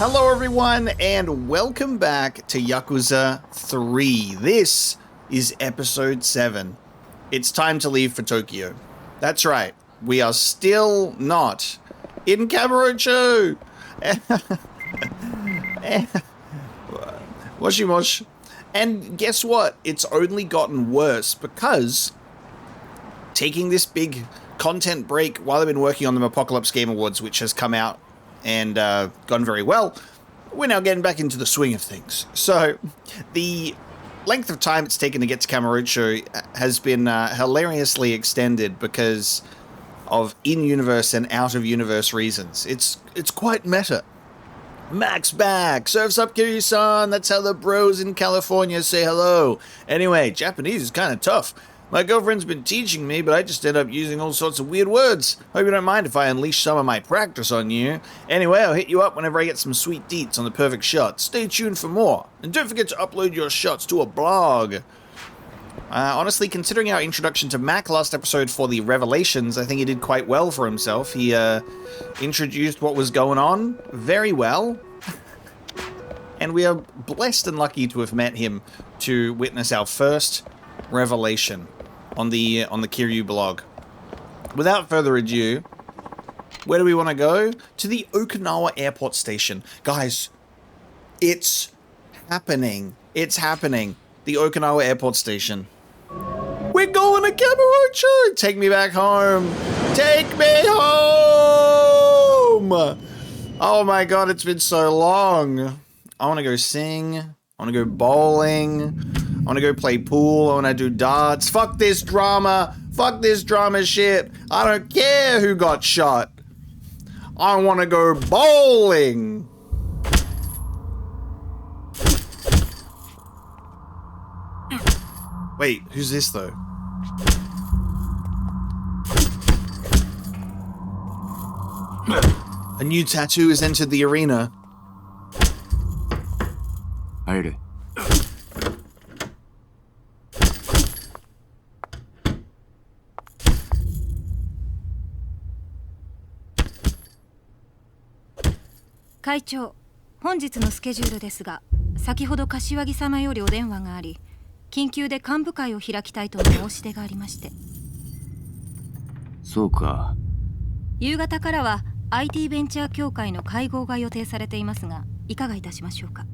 Hello everyone, and welcome back to Yakuza 3. This is episode 7. It's time to leave for Tokyo. That's right, we are still not in Kamurocho! Moshi. And guess what? It's only gotten worse because taking this big content break while I've been working on the Apocalypse Game Awards, which has come out and gone very well, we're now getting back into the swing of things. So the length of time it's taken to get to Kamurocho has been hilariously extended because of in-universe and out-of-universe reasons. It's quite meta. Max back! Surf's up, Kiryu-san! That's how the bros in California say hello. Anyway, Japanese is kind of tough. My girlfriend's been teaching me, but I just end up using all sorts of weird words. Hope you don't mind if I unleash some of my practice on you. Anyway, I'll hit you up whenever I get some sweet deets on the perfect shot. Stay tuned for more. And don't forget to upload your shots to a blog. Honestly, considering our introduction to Mac last episode for the Revelations, I think he did quite well for himself. He introduced what was going on very well. And we are blessed and lucky to have met him to witness our first revelation on the Kiryu blog. Without further ado, where do we want to go? To the Okinawa airport station. Guys, it's happening. It's happening. The Okinawa airport station. We're going to Kamurocho! Take me back home! Take me home! Oh my god, it's been so long. I want to go sing. I want to go bowling. I want to go play pool. I want to do darts. Fuck this drama. Fuck this drama shit. I don't care who got shot. I want to go bowling. Wait, who's this though? A new tattoo has entered the arena. Aire.会長、本日のスケジュールですが、先ほど柏木様よりお電話があり、緊急で幹部会を開きたいとの申し出がありまして。そうか。夕方からは IT ベンチャー協会の会合が予定されていますが、いかがいたしましょうか。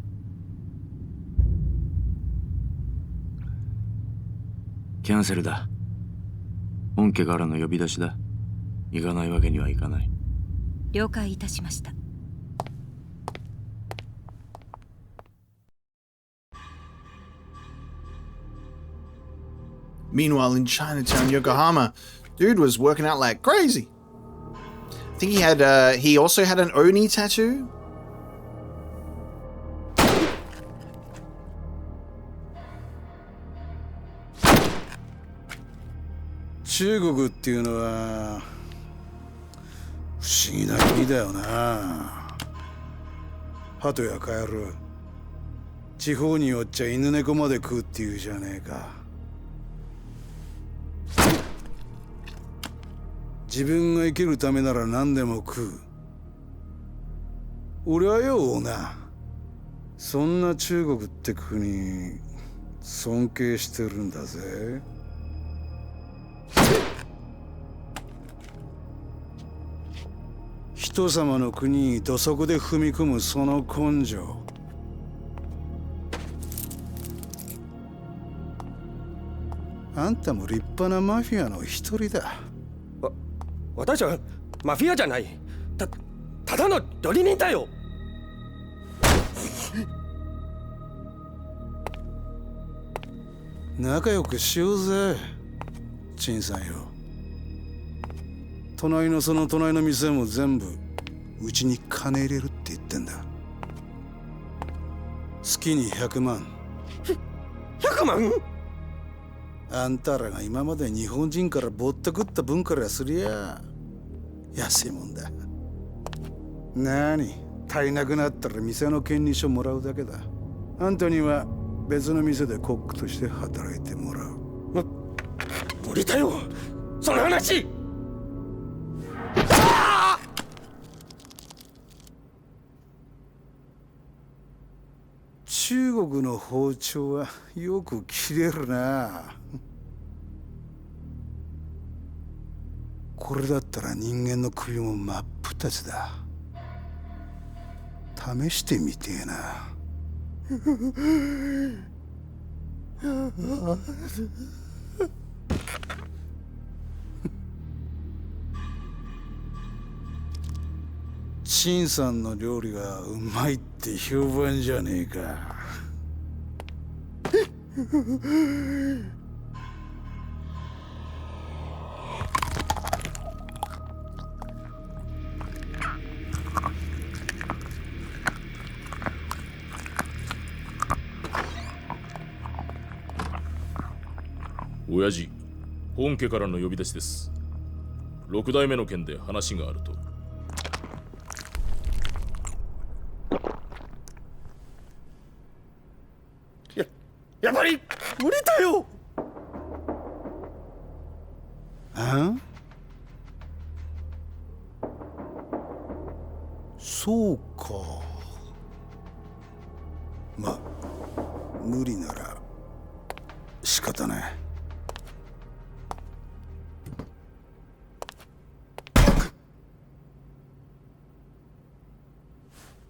キャンセルだ。本家からの呼び出しだ。行かないわけにはいかない。了解いたしました。Meanwhile, in Chinatown, Yokohama, dude was working out like crazy. I think he also had an Oni tattoo. China っていうのは不思議な国だよな。鳩やカエル、地方によっちゃ犬猫まで食うっていうじゃねえか。自分が生きるためなら何でも食う。俺はよ、オーナー、そんな中国って国尊敬してるんだぜ。人様の国に土足で踏み込むその根性。あんたも立派なマフィアの一人だ。私はマフィアじゃない。ただの料理人だよ。仲良くしようぜ、陳さんよ。隣の店も全部うちに金入れるって言ってんだ。月に100万。100万？あんたらが今まで日本人からぼったくった分からすりゃ安いもんだ。なに、足りなくなったら店の権利書もらうだけだ。あんたには別の店でコックとして働いてもらう。無理だよ、その話。中国の包丁はよく切れるな。これだったら人間の首も真っ二つだ。試してみてえな。陳さんの料理がうまいって評判じゃねえか。親父、本家からの呼び出しです。六代目の件で話があると。やっぱり無理だよ。あ？そうか。まあ無理なら仕方ない。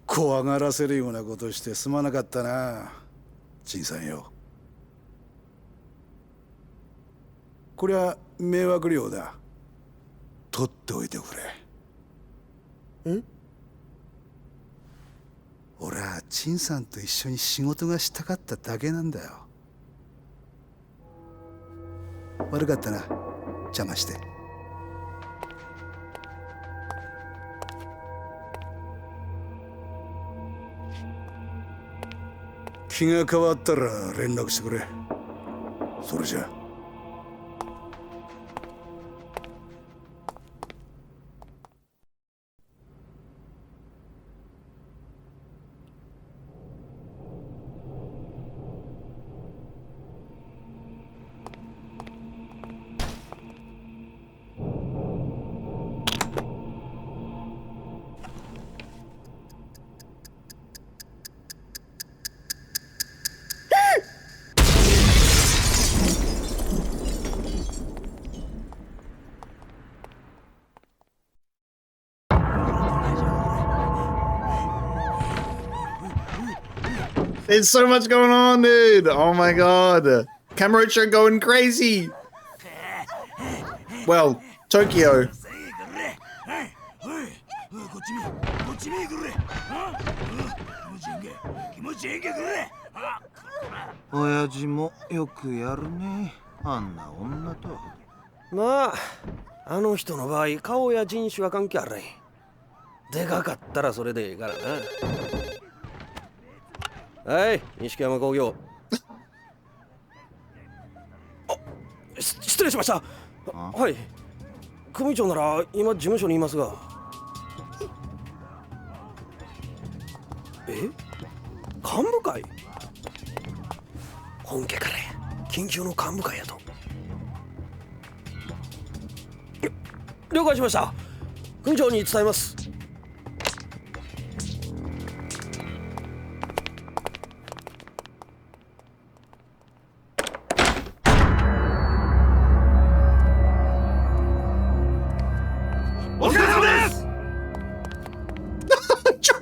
怖がらせるようなことしてすまなかったな、陳さんよ。こりゃ迷惑料だ。取っておいてくれ。ん？俺は陳さんと一緒に仕事がしたかっただけなんだよ。悪かったな、邪魔して。気が変わったら連絡してくれ。それじゃ。There's so much going on, dude. Oh my god. Kamurocho going crazy. Well, Tokyo. Oyajiもよくやるね。あんな女と。まあ、あの人の場合、顔や人種は関係あらい。でかかったらそれでいいからな。はい、錦山工業。失礼しました。はい。組長なら今事務所にいますが。幹部会？本家から緊急の幹部会やと。了解しました。組長に伝えます。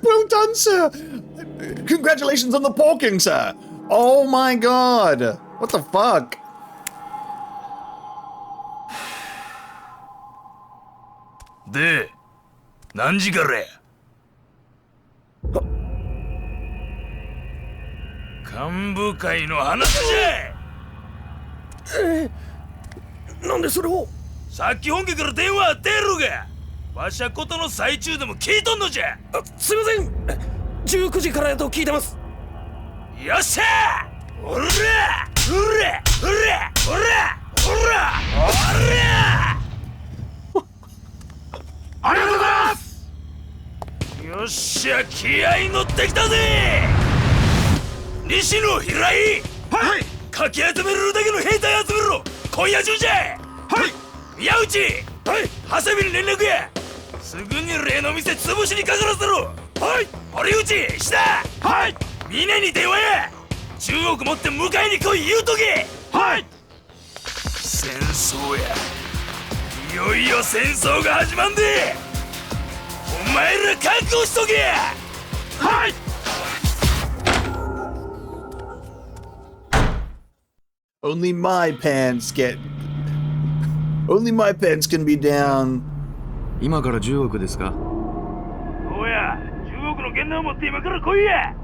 Well done, sir. Congratulations on the porking, sir. Oh my god. What the fuck? De, 何時からや？幹部会の話じゃ。なんでそれを？さっき本家から電話あってやろが。わしゃことの最中でも聞いとんのじゃ。すいません。19時からやと聞いてます。よっしゃー！おら！おら！おら！おら！おら！ありがとうございます。よっしゃ、気合い乗ってきたぜ。西野平井。はい。かき集めるだけの兵隊集めろ。今夜中じゃ。はい。宮内。はい。長谷部に連絡や。すぐに例の店潰しにかからせろ。はい。堀内、下。はい。峰に電話や。10億持って迎えに来い言うとけ。はい。戦争や。いよいよ戦争が始まんで。お前ら覚悟しとけ。はい。Only my pants can be down. 今から10億ですか？そうや、10億の現代を持って今から来いや。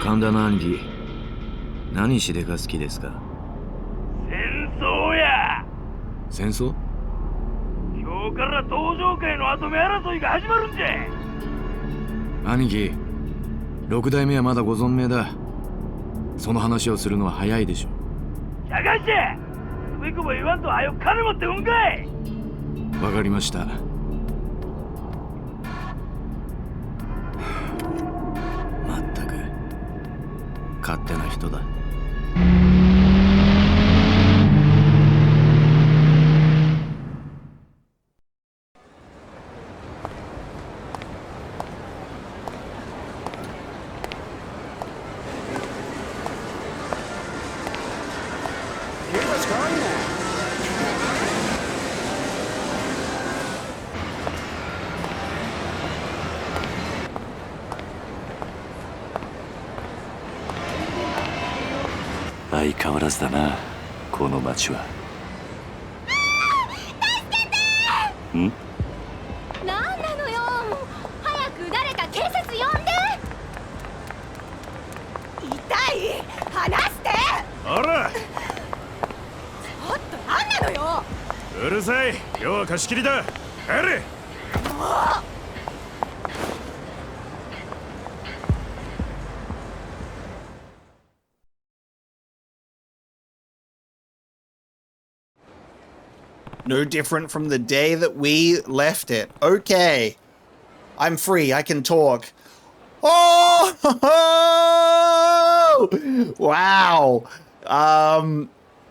神田の兄貴、何しでか好きですか？戦争や。戦争？今日から登場界の跡目争いが始まるんじゃ。兄貴、6代目はまだご存命だ。その話をするのは早いでしょ。しゃがしてつべこぼ言わんとはよ金持ってうんかい。わかりました。まったく勝手な人だ。相変わらずだな、この町は。ん？なんなのよ、早く誰か警察呼んで。痛い、離して。あら、ちょっとなんなのよ。うるさい、今日は貸し切りだ。帰れ。もうNo different from the day that we left it. Okay. I'm free. I can talk. Oh! Wow.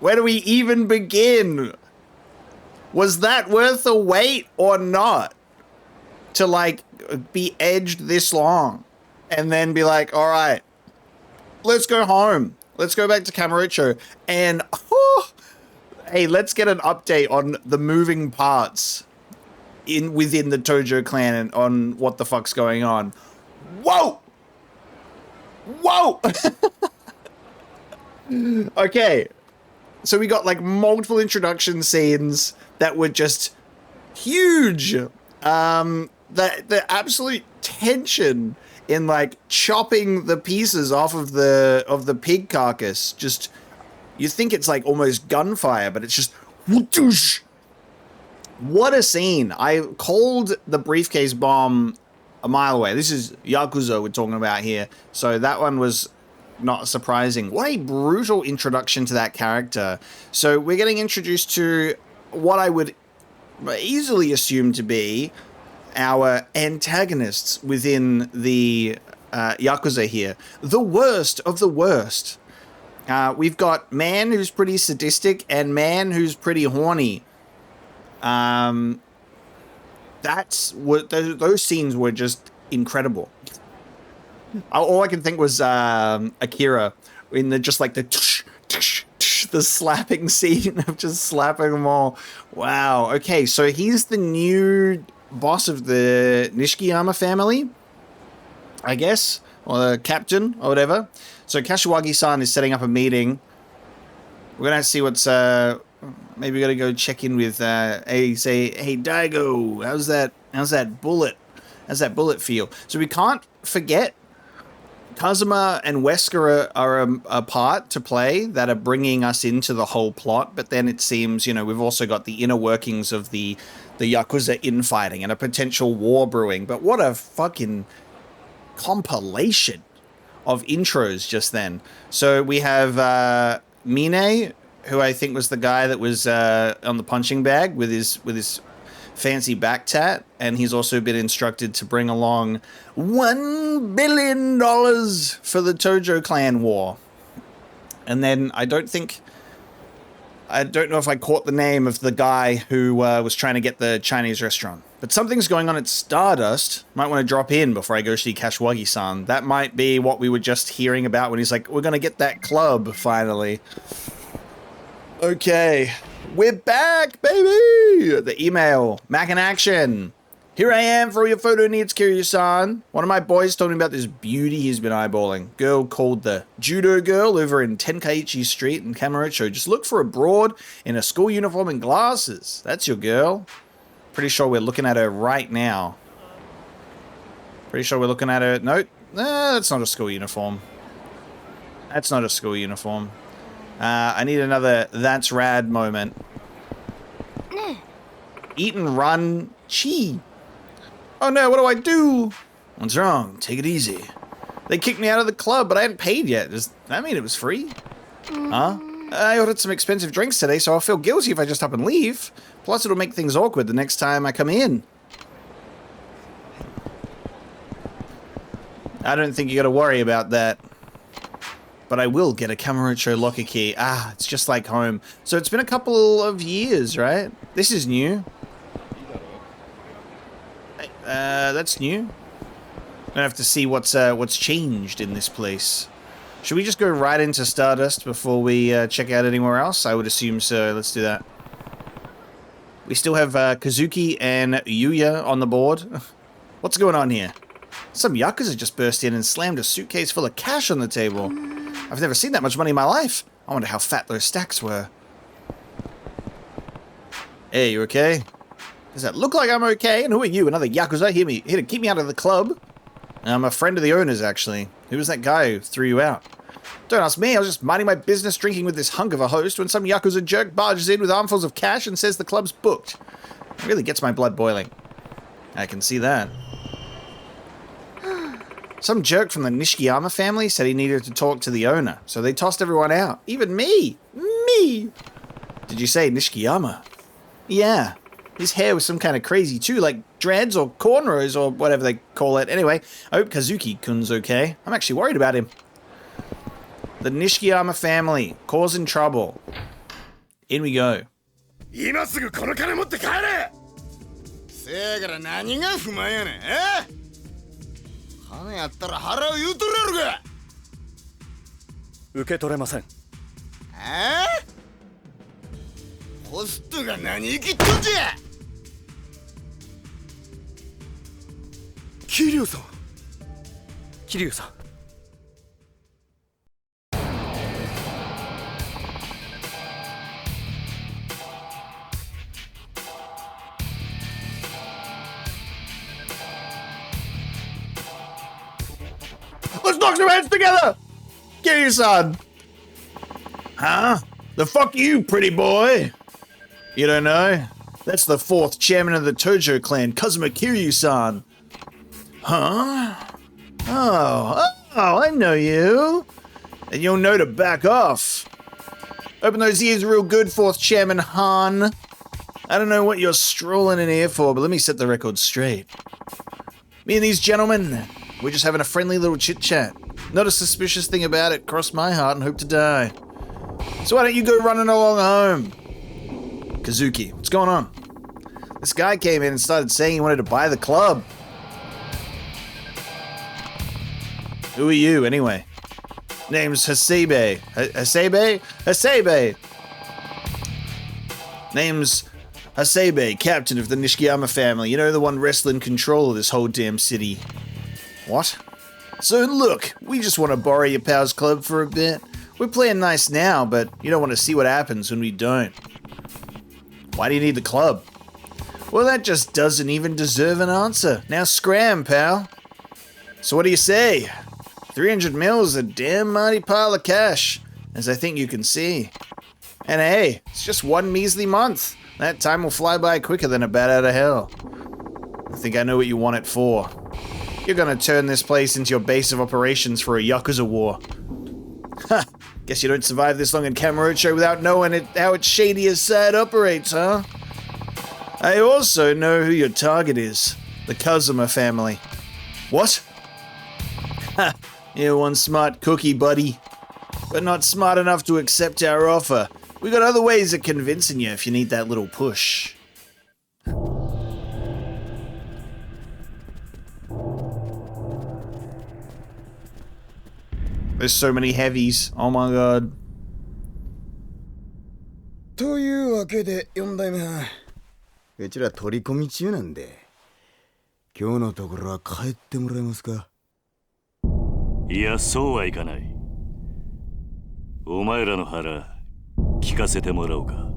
Where do we even begin? Was that worth the wait or not? To, like, be edged this long and then be like, all right, let's go home. Let's go back to Kamurocho and... hey, let's get an update on the moving parts within the Tojo clan and on what the fuck's going on. Whoa! Whoa! Okay. So we got like multiple introduction scenes that were just huge. The absolute tension in like chopping the pieces off of the pig carcass, just you think it's like almost gunfire, but it's just whoosh. What a scene. I called the briefcase bomb a mile away. This is YAKUZA we're talking about here, so that one was not surprising. What a brutal introduction to that character. So we're getting introduced to what I would easily assume to be our antagonists within the YAKUZA here. The worst of the worst. We've got man who's pretty sadistic and man who's pretty horny. That's what those scenes were just incredible. All I can think was Akira in the just like the the slapping scene of just slapping them all. Wow. Okay, so he's the new boss of the Nishikiyama family, I guess, or the captain or whatever. So Kashiwagi-san is setting up a meeting. We're gonna see what's maybe we gotta go check in with hey Daigo, how's that bullet feel? So we can't forget Kazuma and Wesker are a part to play that are bringing us into the whole plot, but then it seems, you know, we've also got the inner workings of the Yakuza infighting and a potential war brewing. But what a fucking compilation of intros just then. So we have Mine, who I think was the guy that was on the punching bag with his fancy back tat, and he's also been instructed to bring along $1 billion for the Tojo clan war. And then I don't know if I caught the name of the guy who was trying to get the Chinese restaurant. But something's going on at Stardust. Might want to drop in before I go see Kashiwagi-san. That might be what we were just hearing about when he's like, we're going to get that club, finally. Okay. We're back, baby! The email. Mac in action. Here I am for all your photo needs, Kiryu-san. One of my boys told me about this beauty he's been eyeballing. Girl called the Judo Girl over in Tenkaichi Street in Kamurocho. Just look for a broad in a school uniform and glasses. That's your girl. Pretty sure we're looking at her right now. Pretty sure we're looking at her. No, that's not a school uniform. That's not a school uniform. I need another that's rad moment. Eat and run. Chi. Oh no, what do I do? What's wrong? Take it easy. They kicked me out of the club, but I hadn't paid yet. Does that mean it was free? Huh? I ordered some expensive drinks today, so I'll feel guilty if I just up and leave. Plus, it'll make things awkward the next time I come in. I don't think you gotta worry about that. But I will get a Kamurocho locker key. Ah, it's just like home. So it's been a couple of years, right? This is new. That's new. I have to see what's changed in this place. Should we just go right into Stardust before we check out anywhere else? I would assume so. Let's do that. We still have Kazuki and Yuya on the board. What's going on here? Some Yakuza just burst in and slammed a suitcase full of cash on the table. I've never seen that much money in my life. I wonder how fat those stacks were. Hey, you okay? Does that look like I'm okay? And who are you? Another Yakuza? Here to keep me out of the club? I'm a friend of the owner's, actually. Who was that guy who threw you out? Don't ask me. I was just minding my business drinking with this hunk of a host when some Yakuza jerk barges in with armfuls of cash and says the club's booked. It really gets my blood boiling. I can see that. Some jerk from the Nishikiyama family said he needed to talk to the owner, so they tossed everyone out. Even me! Me! Did you say Nishikiyama? Yeah. His hair was some kind of crazy too, like dreads or cornrows or whatever they call it. Anyway, I hope Kazuki-kun's okay. I'm actually worried about him. The Nishikiyama family, causing trouble. In we go. 今すぐこの金持って帰れ。せやから何が不満やねん。金やったら払う言うとるやろが。受け取れません。ホストが何生きっとんじゃ。桐生さん。桐生さん。Let's knock some heads together! Kiryu-san! Huh? The fuck you, pretty boy? You don't know? That's the 4th chairman of the Tojo clan, Kazuma Kiryu-san. Huh? Oh, I know you. And you'll know to back off. Open those ears real good, 4th chairman Han. I don't know what you're strolling in here for, but let me set the record straight. Me and these gentlemen, we're just having a friendly little chit-chat. Not a suspicious thing about it. Cross my heart and hope to die. So why don't you go running along home? Kazuki, what's going on? This guy came in and started saying he wanted to buy the club. Who are you, anyway? Name's Hasebe. Hasebe? Hasebe! Name's Hasebe, captain of the Nishikiyama family. You know, the one wrestling control of this whole damn city. What? So look, we just want to borrow your pal's club for a bit. We're playing nice now, but you don't want to see what happens when we don't. Why do you need the club? Well, that just doesn't even deserve an answer. Now scram, pal. So what do you say? 300 mil is a damn mighty pile of cash, as I think you can see. And hey, it's just one measly month. That time will fly by quicker than a bat out of hell. I think I know what you want it for. You're gonna turn this place into your base of operations for a Yakuza war. Ha! Guess you don't survive this long in Kamurocho without knowing how its shadiest side operates, huh? I also know who your target is. The Kazuma family. What? Ha! You're one smart cookie, buddy. But not smart enough to accept our offer. We got other ways of convincing you if you need that little push. There's so many heavies. Oh my god. というわけで4代目はうちら取り込み中なんで今日のところは帰ってもらえますか。いや、そうはいかない。お前らの腹聞かせてもらおうか。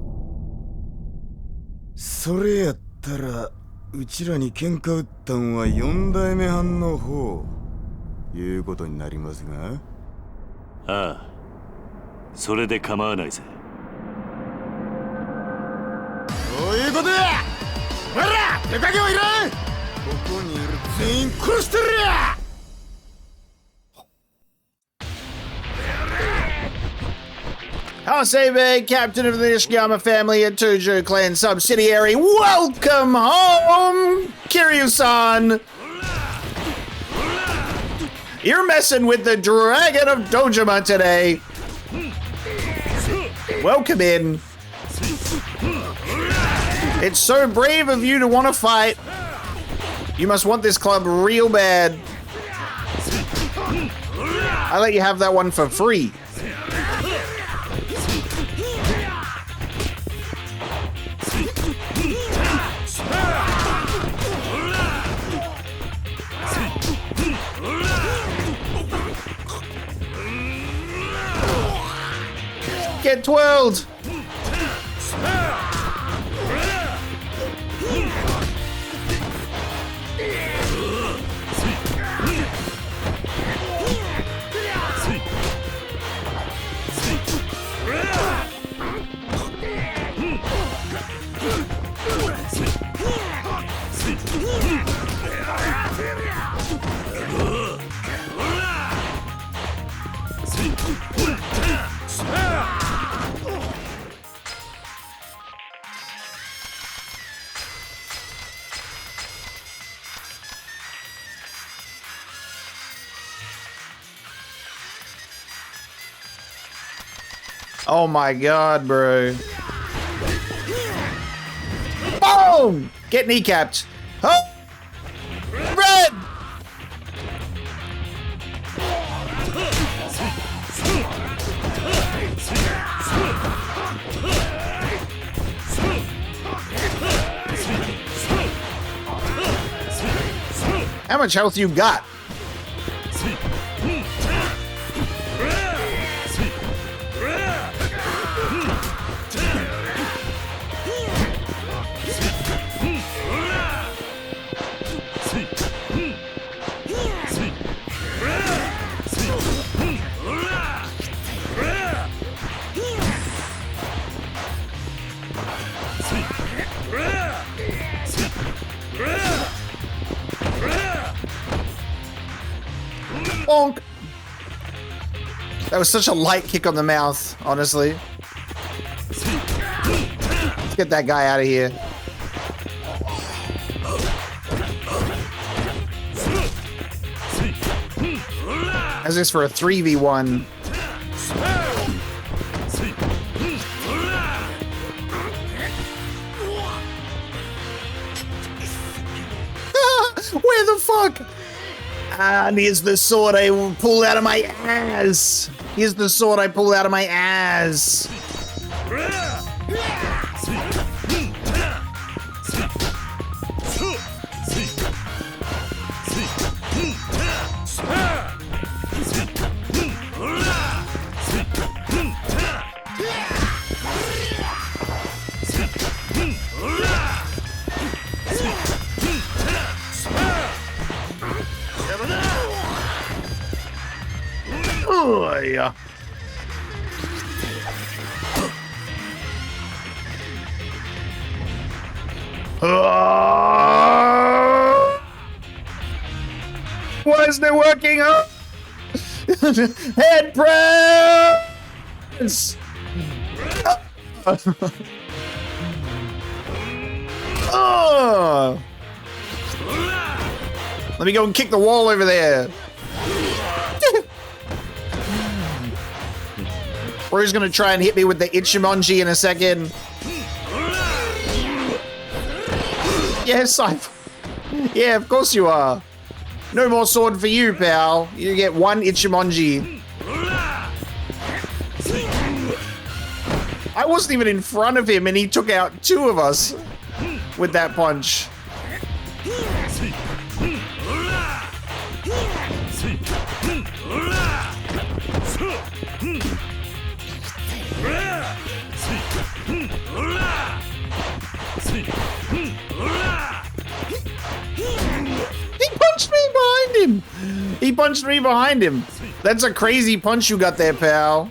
それやったらうちらに喧嘩売ったんは4代目藩の方いうことになりますが。ああ、それで構わないぜ。そういうことや。ほら手加減はいらん。ここにいる全員殺してるや。Hasebe, captain of the Nishiyama family at Tojo clan subsidiary. Welcome home, Kiryu-san. You're messing with the Dragon of Dojima today. Welcome in. It's so brave of you to want to fight. You must want this club real bad. I let you have that one for free. Get twirled! Oh my god, bro. Boom! Get kneecapped. Oh! Red! How much health you got? Bonk. That was such a light kick on the mouth, honestly. Let's get that guy out of here. How's this for a 3v1? Where the fuck? And here's the sword I pull out of my ass. Here's the sword I pull out of my ass. Oh, yeah. Why isn't it working? Head press! Oh! Let me go and kick the wall over there. Bro's gonna try and hit me with the Ichimonji in a second. Yes, yeah, of course you are. No more sword for you, pal. You get one Ichimonji. I wasn't even in front of him and he took out two of us with that punch. He punched me behind him. He punched me behind him. That's a crazy punch you got there, pal.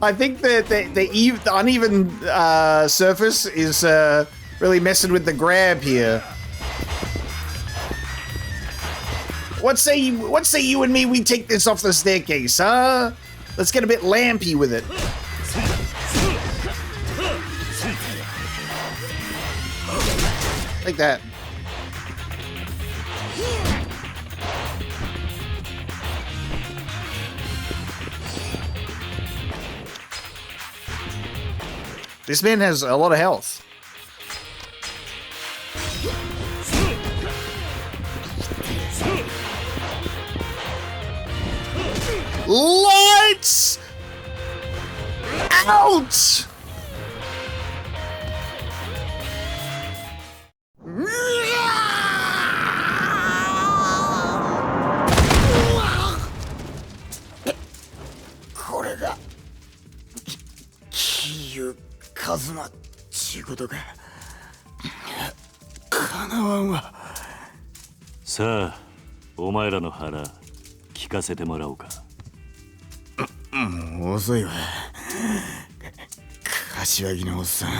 I think the uneven surface is really messing with the grab here. What say you and me we take this off the staircase, huh? Let's get a bit lampy with it. Like that. This man has a lot of health. Lights out!さあ、お前らの腹聞かせてもらおうか。もう遅いわ。柏木のおっさん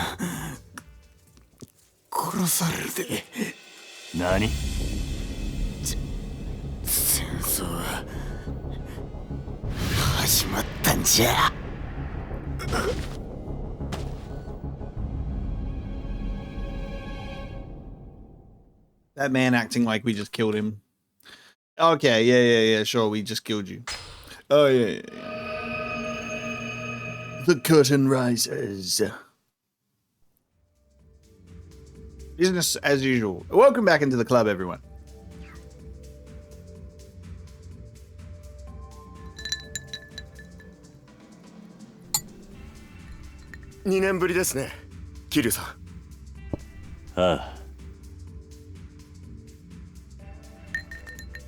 殺されるで。何？戦争は始まったんじゃ。That man acting like we just killed him. Okay, yeah, sure, we just killed you. Oh, yeah. The curtain rises. Business as usual. Welcome back into the club, everyone. $2年ぶりですね、桐生さん。ああ。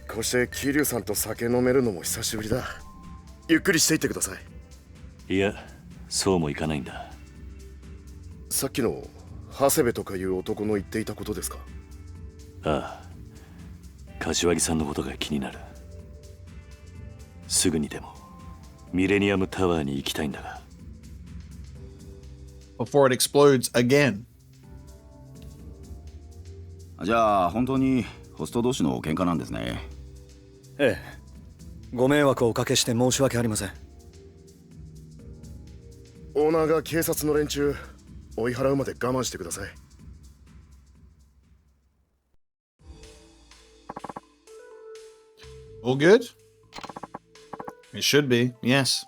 こうして桐生さんと酒飲めるのも久しぶりだ。ゆっくりしていってください。いや、そうもいかないんだ。さっきの長谷部とかいう男の言っていたことですか？ああ、柏木さんのことが気になる。すぐにでもミレニアムタワーに行きたいんだが。Before it explodes again. じゃあ本当にホスト同士の喧嘩なんですね。ええ、ご迷惑をおかけして申し訳ありません。オーナーが警察の連中追い払うまで我慢してください。All good? It should be, yes.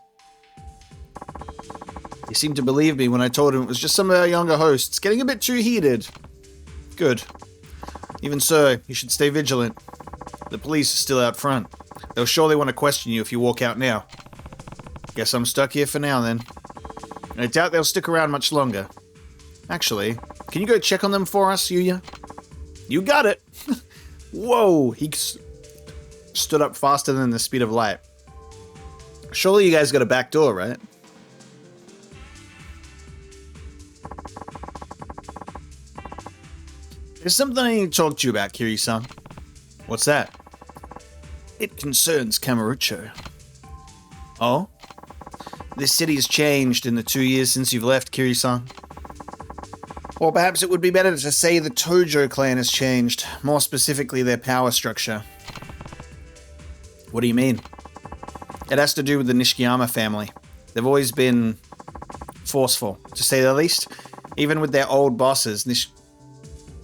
He seemed to believe me when I told him it was just some of our younger hosts getting a bit too heated. Good. Even so, you should stay vigilant. The police are still out front. They'll surely want to question you if you walk out now. Guess I'm stuck here for now then. I doubt they'll stick around much longer. Actually, can you go check on them for us, Yuya? You got it! Whoa, he stood up faster than the speed of light. Surely you guys got a back door, right? There's something I need to talk to you about, Kiri-san. What's that? It concerns Kamurocho. Oh? This city has changed in the 2 years since you've left, Kiri-san. Or perhaps it would be better to say the Tojo clan has changed, more specifically their power structure. What do you mean? It has to do with the Nishikiyama family. They've always been forceful, to say the least. Even with their old bosses,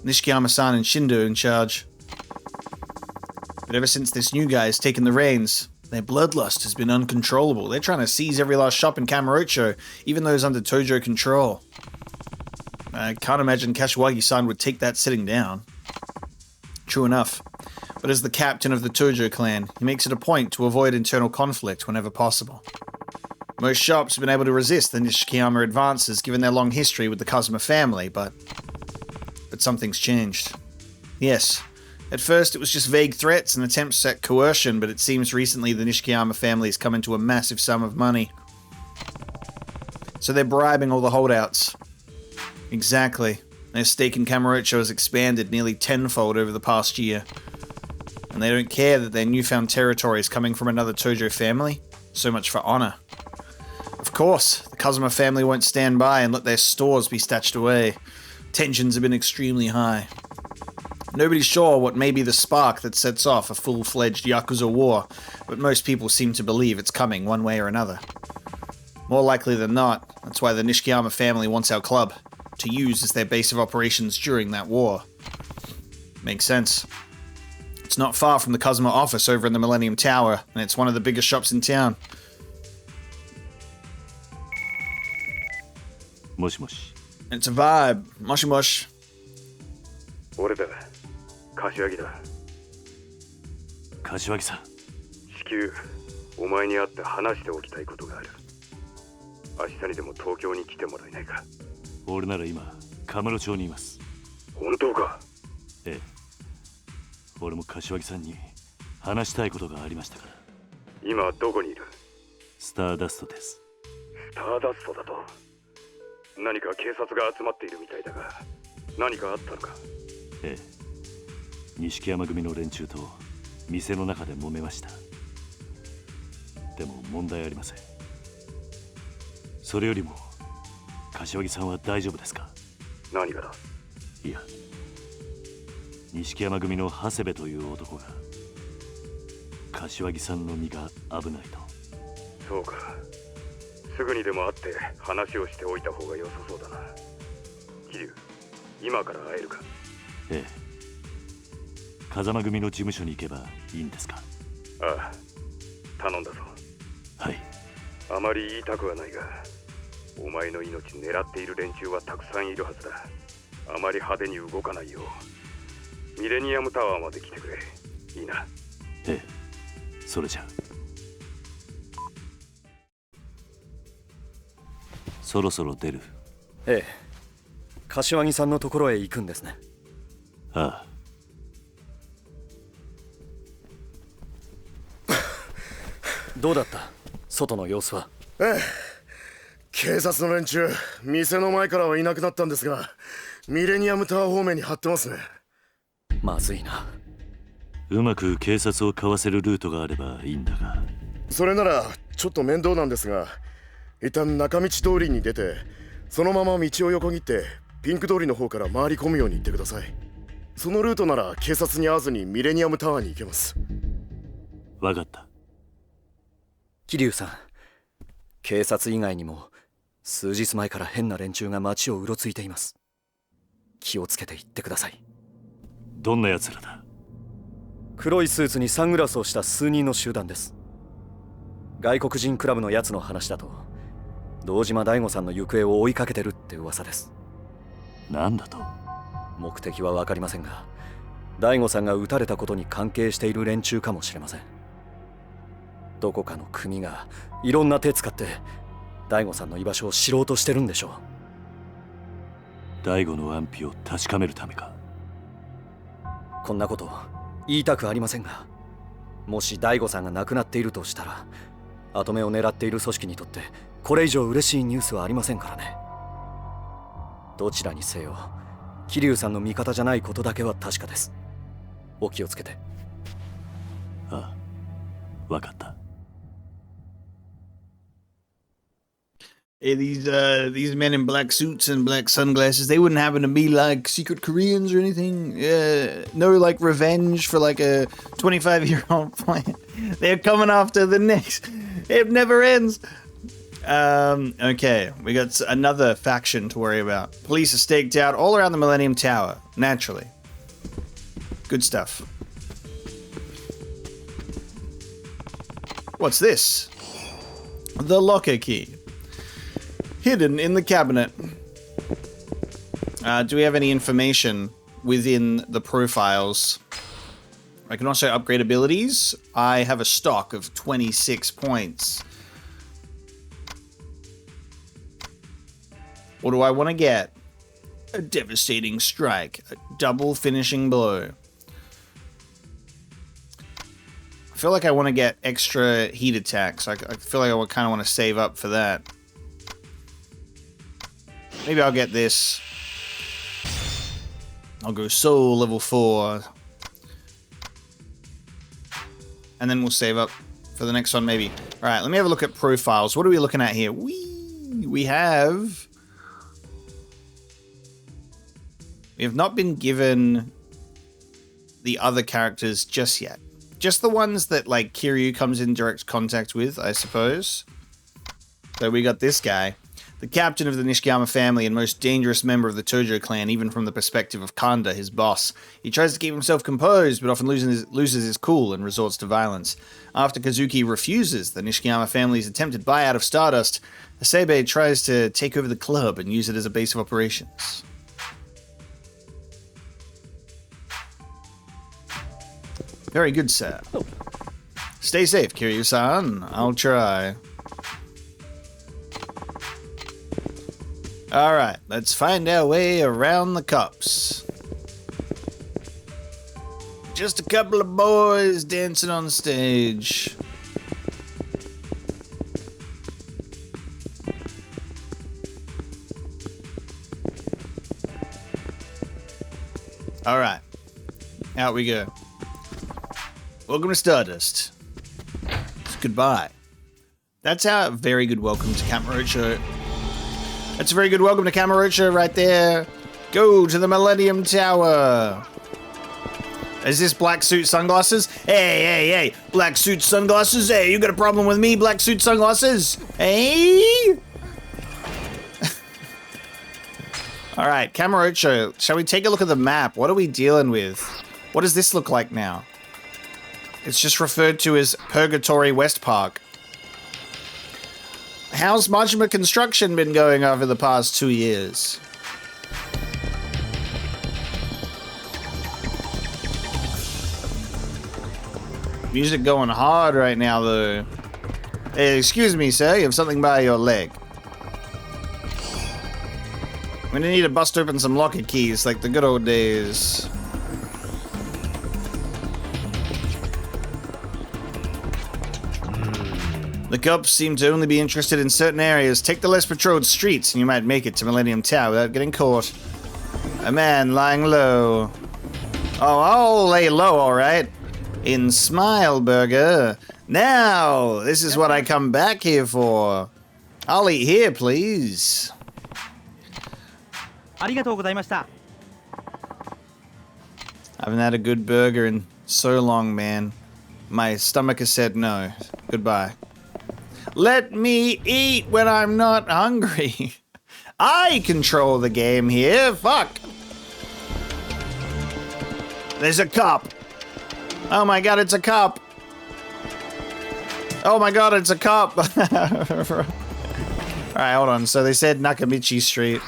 Nishikiyama-san and Shindo in charge. But ever since this new guy has taken the reins, their bloodlust has been uncontrollable. They're trying to seize every last shop in Kamurocho, even those under Tojo control. I can't imagine Kashiwagi-san would take that sitting down. True enough. But as the captain of the Tojo clan, he makes it a point to avoid internal conflict whenever possible. Most shops have been able to resist the Nishikiyama advances given their long history with the Kazuma family, but something's changed. Yes, at first it was just vague threats and attempts at coercion, but it seems recently the Nishikiyama family has come into a massive sum of money. So they're bribing all the holdouts. Exactly. Their stake in Kamurocho has expanded nearly tenfold over the past year. And they don't care that their newfound territory is coming from another Tojo family. So much for honor. Of course, the Kazuma family won't stand by and let their stores be stashed away. Tensions have been extremely high. Nobody's sure what may be the spark that sets off a full-fledged Yakuza war, but most people seem to believe it's coming one way or another. More likely than not, that's why the Nishikiyama family wants our club to use as their base of operations during that war. Makes sense. It's not far from the Kazuma office over in the Millennium Tower, and it's one of the biggest shops in town. もしもし。 It's a vibe. Moshi mosh. 俺だ。柏木だ。柏木さん。至急お前に会って話しておきたいことがある。明日にでも東京に来てもらえないか。俺なら今カムロ町にいます。本当か。ええ。俺も柏木さんに話したいことがありましたから。今どこにいる？スターダストです。スターダストだと。何か警察が集まっているみたいだが、何かあったのか？ええ。錦山組の連中と店の中で揉めました。でも問題ありません。それよりも柏木さんは大丈夫ですか？何がだ？いや、錦山組の長谷部という男が柏木さんの身が危ないと。そうか。すぐにでも会って話をしておいた方が良さそうだな。桐生、今から会えるか？ええ。風間組の事務所に行けばいいんですか？ああ、頼んだぞ。はい。あまり言いたくはないが、お前の命狙っている連中はたくさんいるはずだ。あまり派手に動かないよう。ミレニアムタワーまで来てくれ。いいな。ええ。それじゃ。そろそろ出る。ええ。柏木さんのところへ行くんですね。ああ。どうだった？外の様子は。ええ。警察の連中、店の前からはいなくなったんですが、ミレニアムタワー方面に張ってますね。まずいな。うまく警察をかわせるルートがあればいいんだが。それならちょっと面倒なんですが、一旦中道通りに出て、そのまま道を横切ってピンク通りの方から回り込むように言ってください。そのルートなら警察に会わずにミレニアムタワーに行けます。わかった。桐生さん、警察以外にも数日前から変な連中が街をうろついています。気をつけて行ってください。どんな奴らだ？黒いスーツにサングラスをした数人の集団です。外国人クラブのやつの話だと、堂島大吾さんの行方を追いかけてるって噂です。なんだと？目的は分かりませんが、大吾さんが撃たれたことに関係している連中かもしれません。どこかの組がいろんな手使って大吾さんの居場所を知ろうとしてるんでしょう。大吾の安否を確かめるためか。こんなこと言いたくありませんが、もし大吾さんが亡くなっているとしたら、跡目を狙っている組織にとってこれ以上嬉しいニュースはありませんからね。どちらにせよ、桐生さんの味方じゃないことだけは確かです。お気をつけて。ああ、わかった。Hey, these men in black suits and black sunglasses, they wouldn't happen to be like secret Koreans or anything? No, like revenge for like a 25-year-old plan. They're coming after the next. It never ends. Okay, we got another faction to worry about. Police are staked out all around the Millennium Tower, naturally. Good stuff. What's this? The locker key. Hidden in the cabinet. Do we have any information within the profiles? I can also upgrade abilities. I have a stock of 26 points. What do I want to get? A devastating strike. A double finishing blow. I feel like I want to get extra heat attacks. I feel like I kind of want to save up for that. Maybe I'll get this. I'll go soul level 4. And then we'll save up for the next one, maybe. All right, let me have a look at profiles. What are we looking at here? We have not been given the other characters just yet. Just the ones that, like, Kiryu comes in direct contact with, I suppose. So we got this guy. The captain of the Nishikiyama family and most dangerous member of the Tojo clan, even from the perspective of Kanda, his boss. He tries to keep himself composed, but often loses his cool and resorts to violence. After Kazuki refuses the Nishikiyama family's attempted buyout of Stardust, Asebe tries to take over the club and use it as a base of operations. Very good, sir. Stay safe, Kiryu-san. I'll try. Alright, let's find our way around the cops. Just a couple of boys dancing on stage. Alright, out we go. Welcome to Stardust. It's goodbye. That's our very good welcome to Kamurocho. That's a very good welcome to Kamurocho right there. Go to the Millennium Tower. Is this black suit sunglasses? Hey. Black suit sunglasses? Hey, you got a problem with me, black suit sunglasses? Hey? All right, Kamurocho, shall we take a look at the map? What are we dealing with? What does this look like now? It's just referred to as Purgatory West Park. How's Majima construction been going over the past 2 years? Music going hard right now, though. Hey, excuse me, sir. You have something by your leg. I'm gonna need to bust open some locker keys like the good old days. The cops seem to only be interested in certain areas. Take the less patrolled streets and you might make it to Millennium Tower without getting caught. A man lying low. Oh, I'll lay low, alright. In Smileburger. Now, this is what I come back here for. I'll eat here, please. I haven't had a good burger in so long, man. My stomach has said no. Goodbye. Let me eat when I'm not hungry. I control the game here. Fuck. There's a cop. Oh my god, it's a cop. Oh my god, it's a cop. Alright, hold on. So they said Nakamichi Street.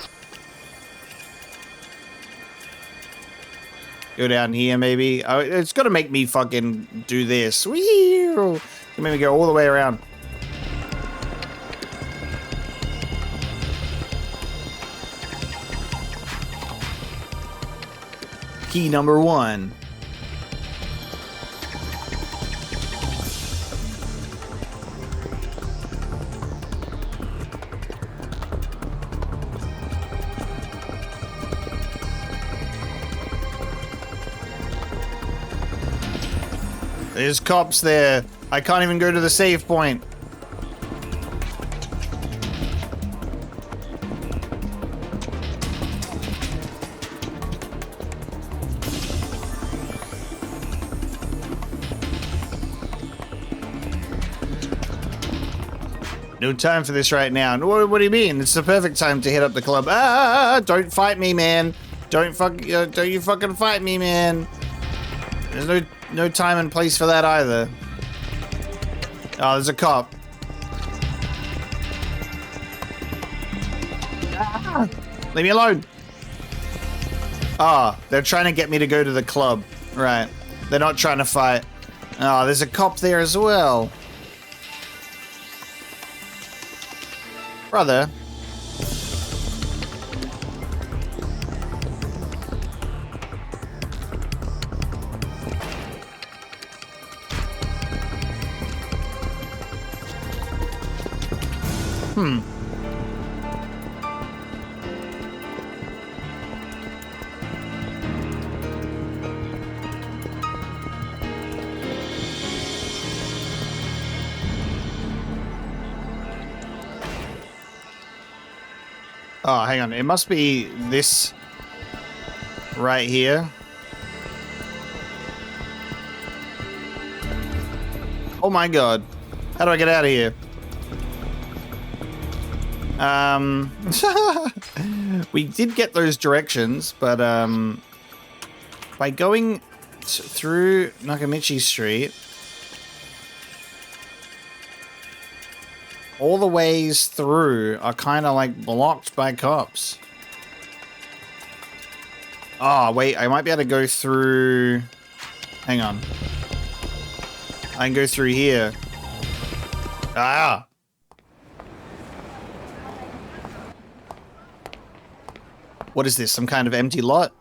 Go down here, maybe. Oh, it's gonna make me fucking do this. Whee! Make me go all the way around. Key number 1. There's cops there. I can't even go to the save point. No time for this right now. What do you mean? It's the perfect time to hit up the club. Don't fight me, man. Don't you fucking fight me, man. There's no time and place for that either. Oh, there's a cop. Leave me alone. Ah, they're trying to get me to go to the club. Right. They're not trying to fight. Oh, there's a cop there as well. Brother. Oh, hang on. It must be this right here. Oh my god. How do I get out of here? We did get those directions, but by going through Nakamichi Street, all the ways through are kind of like blocked by cops. Oh, wait, I might be able to go through... Hang on. I can go through here. Ah! What is this? Some kind of empty lot?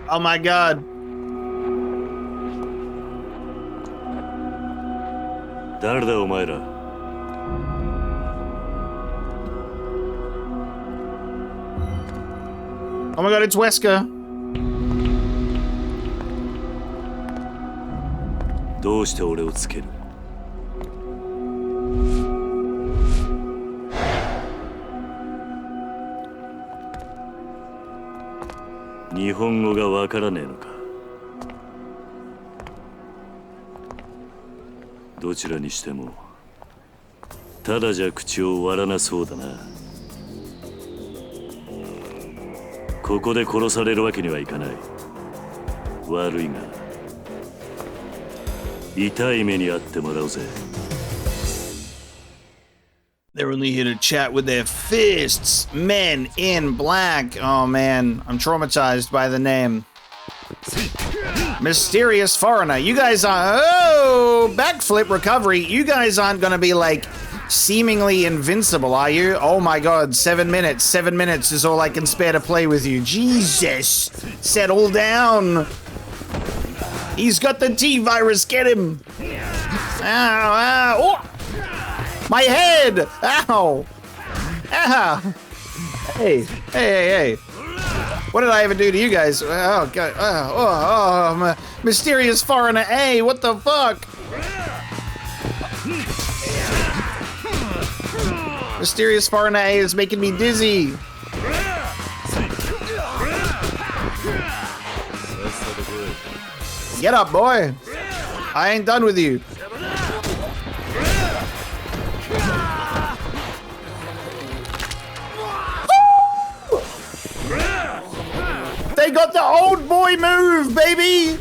Oh my god. 誰だお前ら Oh my god, it's Wesker. どうして俺をつける 日本語がわからねえのか どちらにしてもただじゃ口を割らなそうだなここで殺されるわけにはいかない悪いが痛い目に遭ってもらうぜ They're only here to chat with their fists. Men in black. Oh man, I'm traumatized by the name. Mysterious foreigner. You guys are... Oh! Backflip recovery. You guys aren't gonna be like seemingly invincible, are you? Oh my god, 7 minutes. 7 minutes is all I can spare to play with you. Jesus! Settle down. He's got the T-virus. Get him. Ow, ow. Oh! My head! Ow! Ow! Hey, hey, hey, hey. What did I ever do to you guys? Oh, God. Oh, mysterious foreigner A, what the fuck? Mysterious foreigner A is making me dizzy. Get up, boy. I ain't done with you. They got the old boy move, baby!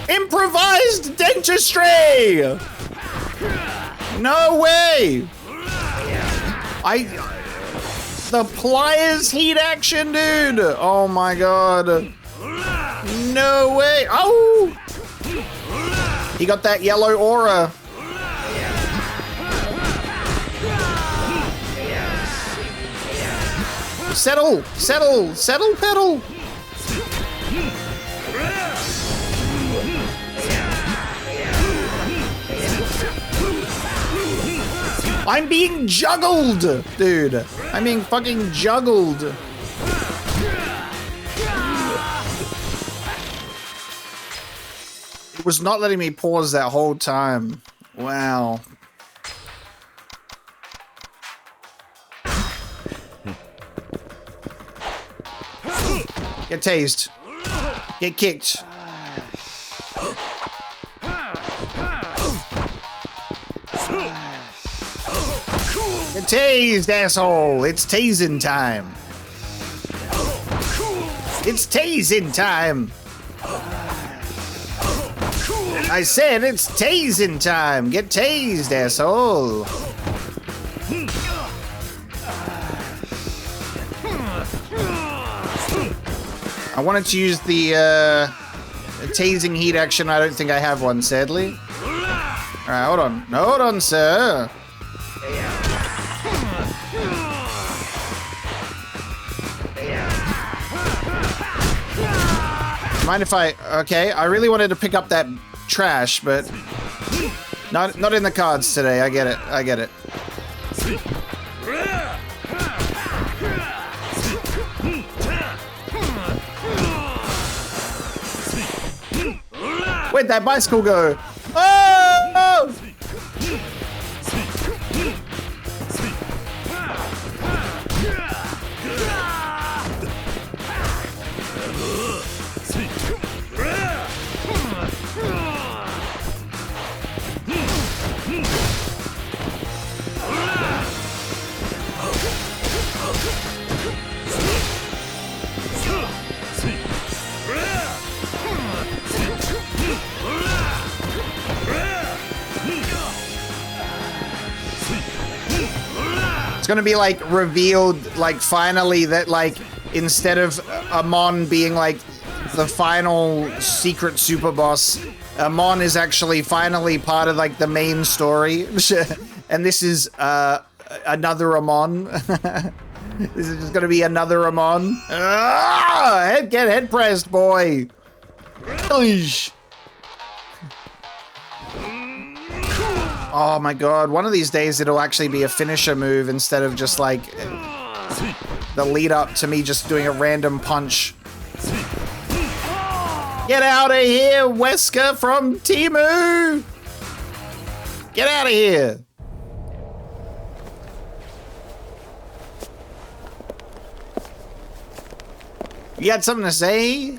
Improvised dentistry! No way! The pliers heat action, dude! Oh my god. No way! Oh! He got that yellow aura. Settle! Settle! Settle, pedal! I'm being juggled, dude. I'm being fucking juggled. It was not letting me pause that whole time. Wow. Get tased. Get kicked. Get tased, asshole! It's tasing time! It's tasing time! I said it's tasing time! Get tased, asshole! I wanted to use the tasing heat action. I don't think I have one, sadly. Alright, hold on. Hold on, sir. Mind if I... Okay, I really wanted to pick up that trash, but... Not in the cards today. I get it. I get it. Where'd that bicycle go? Oh! It's gonna be like revealed, like finally, that like instead of Amon being like the final secret super boss, Amon is actually finally part of like the main story. And this is another Amon. This is just gonna be another Amon. Get head pressed, boy. Oh my god, one of these days it'll actually be a finisher move instead of just like the lead up to me just doing a random punch. Get out of here, Wesker from Temu! Get out of here! You got something to say?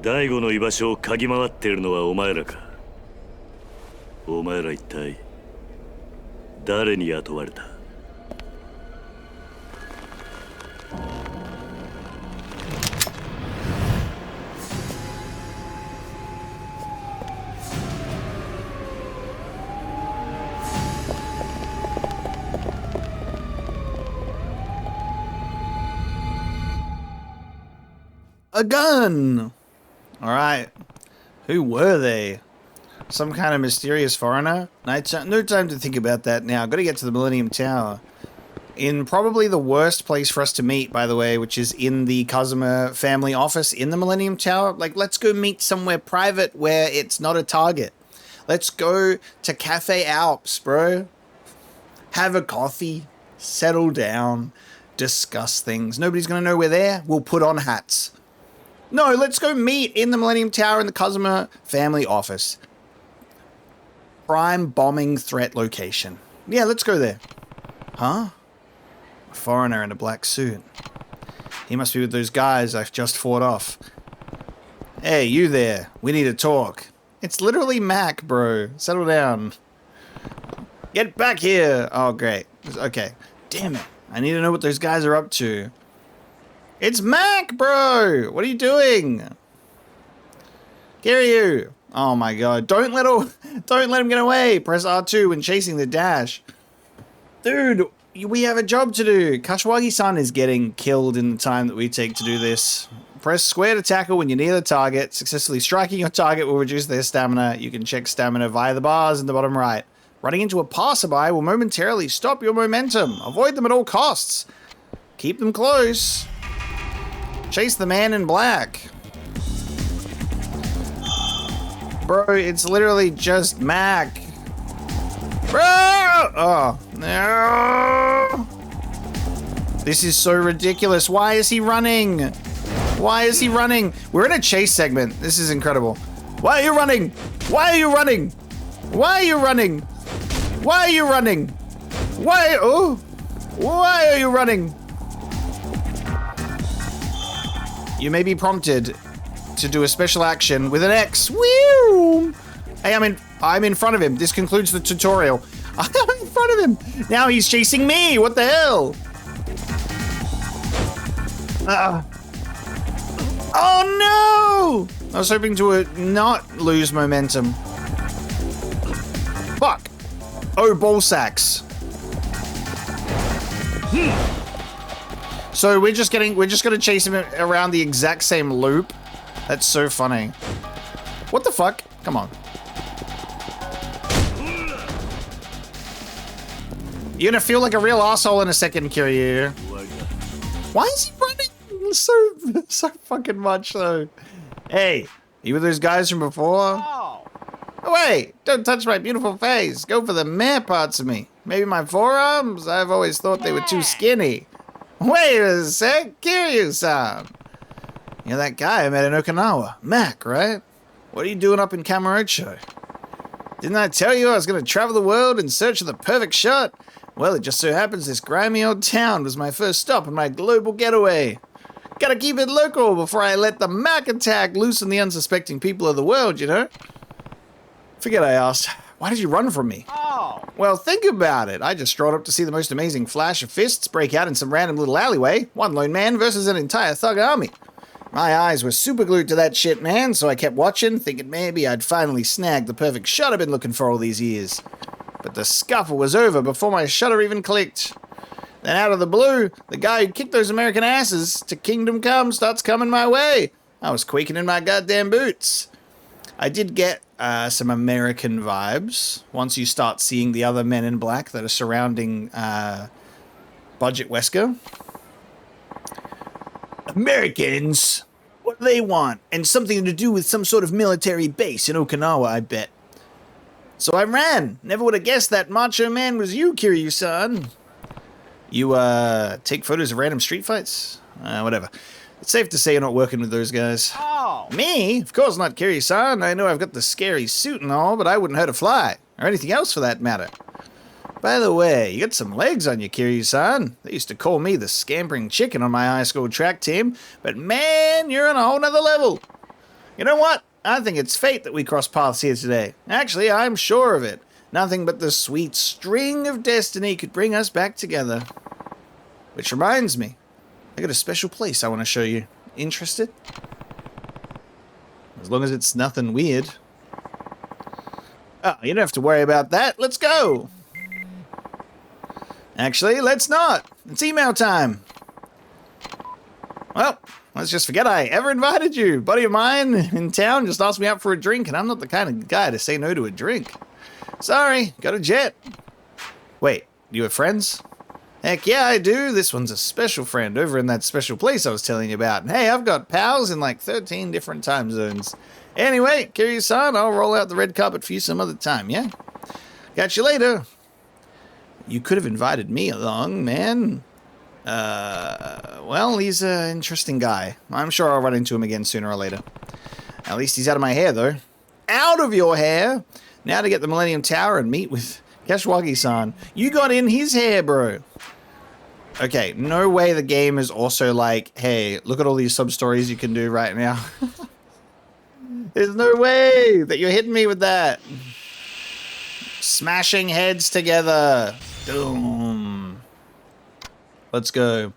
大悟の居場所を嗅ぎ回っているのはお前らか。お前ら一体誰に雇われた？A gun! Alright. Who were they? Some kind of mysterious foreigner? No time to think about that now. Gotta get to the Millennium Tower. In probably the worst place for us to meet, by the way, which is in the Kazuma family office in the Millennium Tower. Like, let's go meet somewhere private where it's not a target. Let's go to Cafe Alps, bro. Have a coffee. Settle down. Discuss things. Nobody's gonna know we're there. We'll put on hats. No, let's go meet in the Millennium Tower in the Kazuma family office. Prime bombing threat location. Yeah, let's go there. Huh? A foreigner in a black suit. He must be with those guys I've just fought off. Hey, you there. We need to talk. It's literally Mac, bro. Settle down. Get back here. Oh, great. Okay. Damn it. I need to know what those guys are up to. It's Mac, bro. What are you doing? Kiryu. Oh my god. Don't let him get away. Press R2 when chasing the dash. Dude, we have a job to do. Kashiwagi-san is getting killed in the time that we take to do this. Press square to tackle when you're near the target. Successfully striking your target will reduce their stamina. You can check stamina via the bars in the bottom right. Running into a passerby will momentarily stop your momentum. Avoid them at all costs. Keep them close. Chase the man in black. Bro, it's literally just Mac. Bro! Oh, no. This is so ridiculous. Why is he running? Why is he running? We're in a chase segment. This is incredible. Why are you running? Why are you running? Why are you running? Why are you running? Why? Oh, why are you running? You may be prompted to do a special action with an X. Woo! Hey, I'm in front of him. This concludes the tutorial. I'm in front of him. Now he's chasing me. What the hell? Oh no! I was hoping to not lose momentum. Fuck. Oh, ball sacks. So we're just gonna chase him around the exact same loop. That's so funny. What the fuck? Come on. You're gonna feel like a real asshole in a second, Kiryu. Why is he running so fucking much though? Hey, you were those guys from before? Oh, wait, don't touch my beautiful face. Go for the meh parts of me. Maybe my forearms? I've always thought they were too skinny. Wait a sec, Kiryu-san. You're that guy I met in Okinawa. Mac, right? What are you doing up in Kamurocho? Didn't I tell you I was going to travel the world in search of the perfect shot? Well, it just so happens this grimy old town was my first stop on my global getaway. Gotta keep it local before I let the Mac attack loose on the unsuspecting people of the world, you know? Forget I asked. Why did you run from me? Oh. Well, think about it. I just strolled up to see the most amazing flash of fists break out in some random little alleyway. One lone man versus an entire thug army. My eyes were super glued to that shit, man, so I kept watching, thinking maybe I'd finally snagged the perfect shot I've been looking for all these years. But the scuffle was over before my shutter even clicked. Then out of the blue, the guy who kicked those American asses to Kingdom Come starts coming my way. I was quaking in my goddamn boots. I did get some American vibes once you start seeing the other men in black that are surrounding Budget Wesker. Americans? What do they want? And something to do with some sort of military base in Okinawa, I bet. So I ran. Never would have guessed that macho man was you, Kiryu-san. You, take photos of random street fights? Whatever. It's safe to say you're not working with those guys. Oh. Me? Of course not, Kiryu-san. I know I've got the scary suit and all, but I wouldn't hurt a fly. Or anything else for that matter. By the way, you got some legs on you, Kiryu-san. They used to call me the scampering chicken on my high school track team, but man, you're on a whole nother level. You know what? I think it's fate that we crossed paths here today. Actually, I'm sure of it. Nothing but the sweet string of destiny could bring us back together. Which reminds me, I got a special place I want to show you. Interested? As long as it's nothing weird. Oh, you don't have to worry about that. Let's go. Actually, let's not. It's email time. Well, let's just forget I ever invited you. Buddy of mine in town just asked me out for a drink, and I'm not the kind of guy to say no to a drink. Sorry, got a jet. Wait, you have friends? Heck yeah, I do. This one's a special friend over in that special place I was telling you about. And hey, I've got pals in like 13 different time zones. Anyway, Kiryu-san, I'll roll out the red carpet for you some other time, yeah? Catch you later. You could have invited me along, man. Well, he's an interesting guy. I'm sure I'll run into him again sooner or later. At least he's out of my hair, though. Out of your hair? Now to get the Millennium Tower and meet with Kashiwagi-san. You got in his hair, bro. Okay, no way the game is also like, hey, look at all these sub-stories you can do right now. There's no way that you're hitting me with that. Smashing heads together. Boom. Let's go.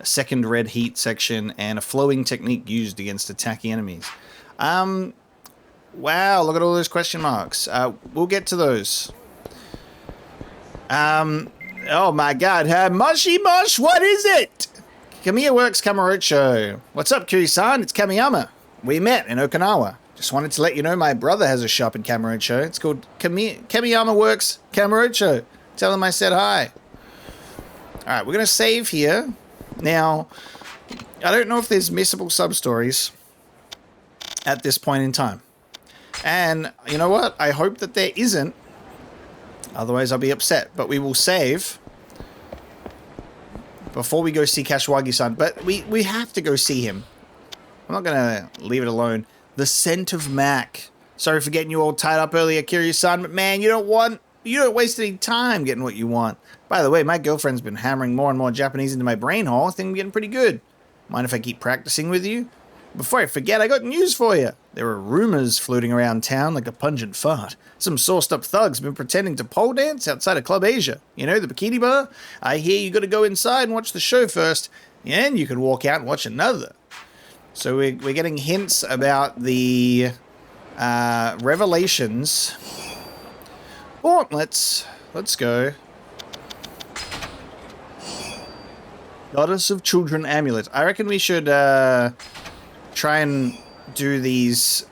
A second red heat section and a flowing technique used against attacking enemies. Wow, look at all those question marks. We'll get to those. Oh my god, Moshi Mosh, what is it? Kamiya works Kamurocho. What's up, Kiryu-san? It's Kamiyama. We met in Okinawa. Just wanted to let you know my brother has a shop in Kamurocho. It's called Kamiyama Works Kamurocho. Tell him I said hi. Alright, we're going to save here. Now, I don't know if there's missable sub-stories at this point in time. And, you know what? I hope that there isn't. Otherwise, I'll be upset. But we will save before we go see Kashiwagi-san. But we have to go see him. I'm not going to leave it alone. The scent of Mac. Sorry for getting you all tied up earlier, Kiryu-san. But man, you don't waste any time getting what you want. By the way, my girlfriend's been hammering more and more Japanese into my brain hole. I think I'm getting pretty good. Mind if I keep practicing with you? Before I forget, I got news for you. There are rumors floating around town like a pungent fart. Some sauced-up thugs have been pretending to pole dance outside of Club Asia. You know, the bikini bar? I hear you gotta go inside and watch the show first, and you can walk out and watch another. So we're getting hints about the revelations. Gauntlets. Let's go. Goddess of Children amulet. I reckon we should try and do these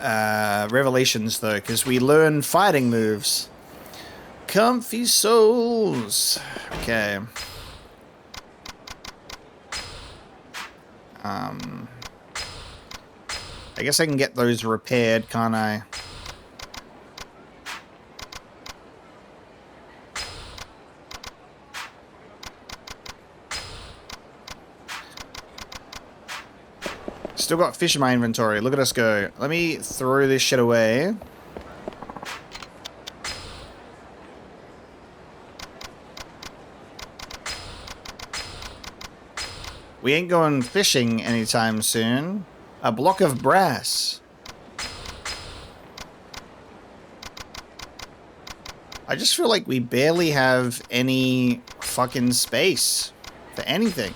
revelations though, because we learn fighting moves. Comfy souls. Okay. I guess I can get those repaired, can't I? Still got fish in my inventory. Look at us go. Let me throw this shit away. We ain't going fishing anytime soon. A block of brass. I just feel like we barely have any fucking space for anything.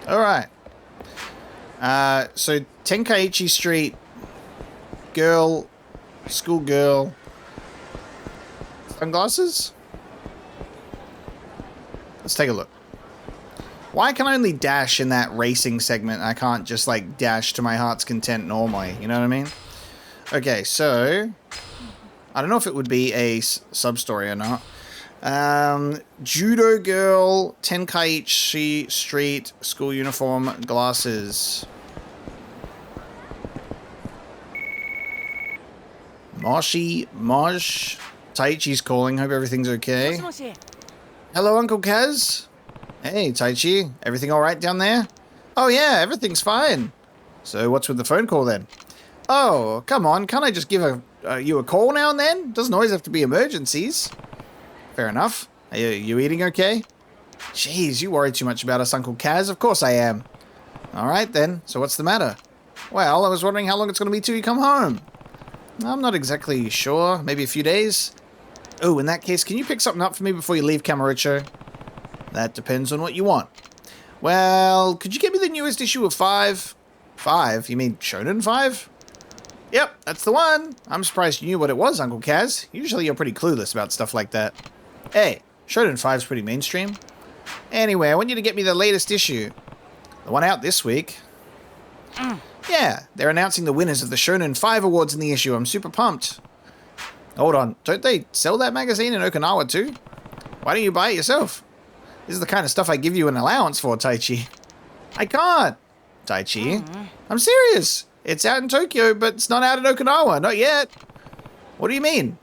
Alright. So Tenkaichi Street, girl, schoolgirl, sunglasses? Let's take a look. Why can I only dash in that racing segment? I can't just like dash to my heart's content normally, you know what I mean? Okay, so I don't know if it would be a sub-story or not. Judo girl, Tenkaichi Street, school uniform, glasses. Mosh. Taichi's calling. Hope everything's okay. Hello, Uncle Kaz. Hey, Taichi. Everything all right down there? Oh, yeah, everything's fine. So what's with the phone call then? Oh, come on. Can't I just give you a call now and then? Doesn't always have to be emergencies. Fair enough. Are you eating okay? Jeez, you worry too much about us, Uncle Kaz. Of course I am. All right, then. So what's the matter? Well, I was wondering how long it's going to be till you come home. I'm not exactly sure. Maybe a few days? Oh, in that case, can you pick something up for me before you leave Kamurocho? That depends on what you want. Well, could you get me the newest issue of 5? 5? You mean Shonen 5? Yep, that's the one. I'm surprised you knew what it was, Uncle Kaz. Usually you're pretty clueless about stuff like that. Hey, Shonen 5's pretty mainstream. Anyway, I want you to get me the latest issue. The one out this week. Yeah, they're announcing the winners of the Shonen 5 awards in the issue. I'm super pumped. Hold on, don't they sell that magazine in Okinawa too? Why don't you buy it yourself? This is the kind of stuff I give you an allowance for, Taichi. I can't, Taichi. I'm serious. It's out in Tokyo, but it's not out in Okinawa. Not yet. What do you mean?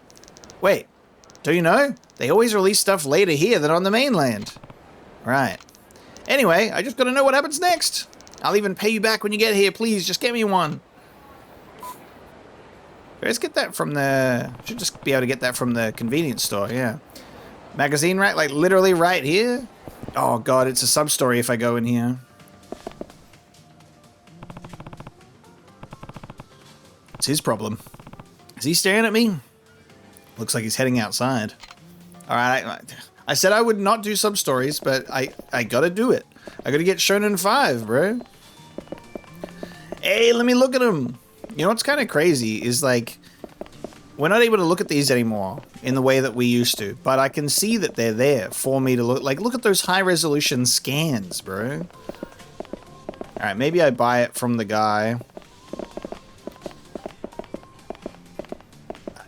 Wait, do you know? They always release stuff later here than on the mainland. Right. Anyway, I just gotta know what happens next. I'll even pay you back when you get here. Please, just get me one. Let's get that from the... Should just be able to get that from the convenience store, yeah. Magazine rack, like literally right here? Oh god, it's a sub-story if I go in here. It's his problem. Is he staring at me? Looks like he's heading outside. Alright, I said I would not do sub-stories, but I gotta do it. I gotta get Shonen 5, bro. Hey, let me look at him. You know what's kind of crazy is like, we're not able to look at these anymore in the way that we used to, but I can see that they're there for me to look. Like, look at those high-resolution scans, bro. Alright, maybe I buy it from the guy.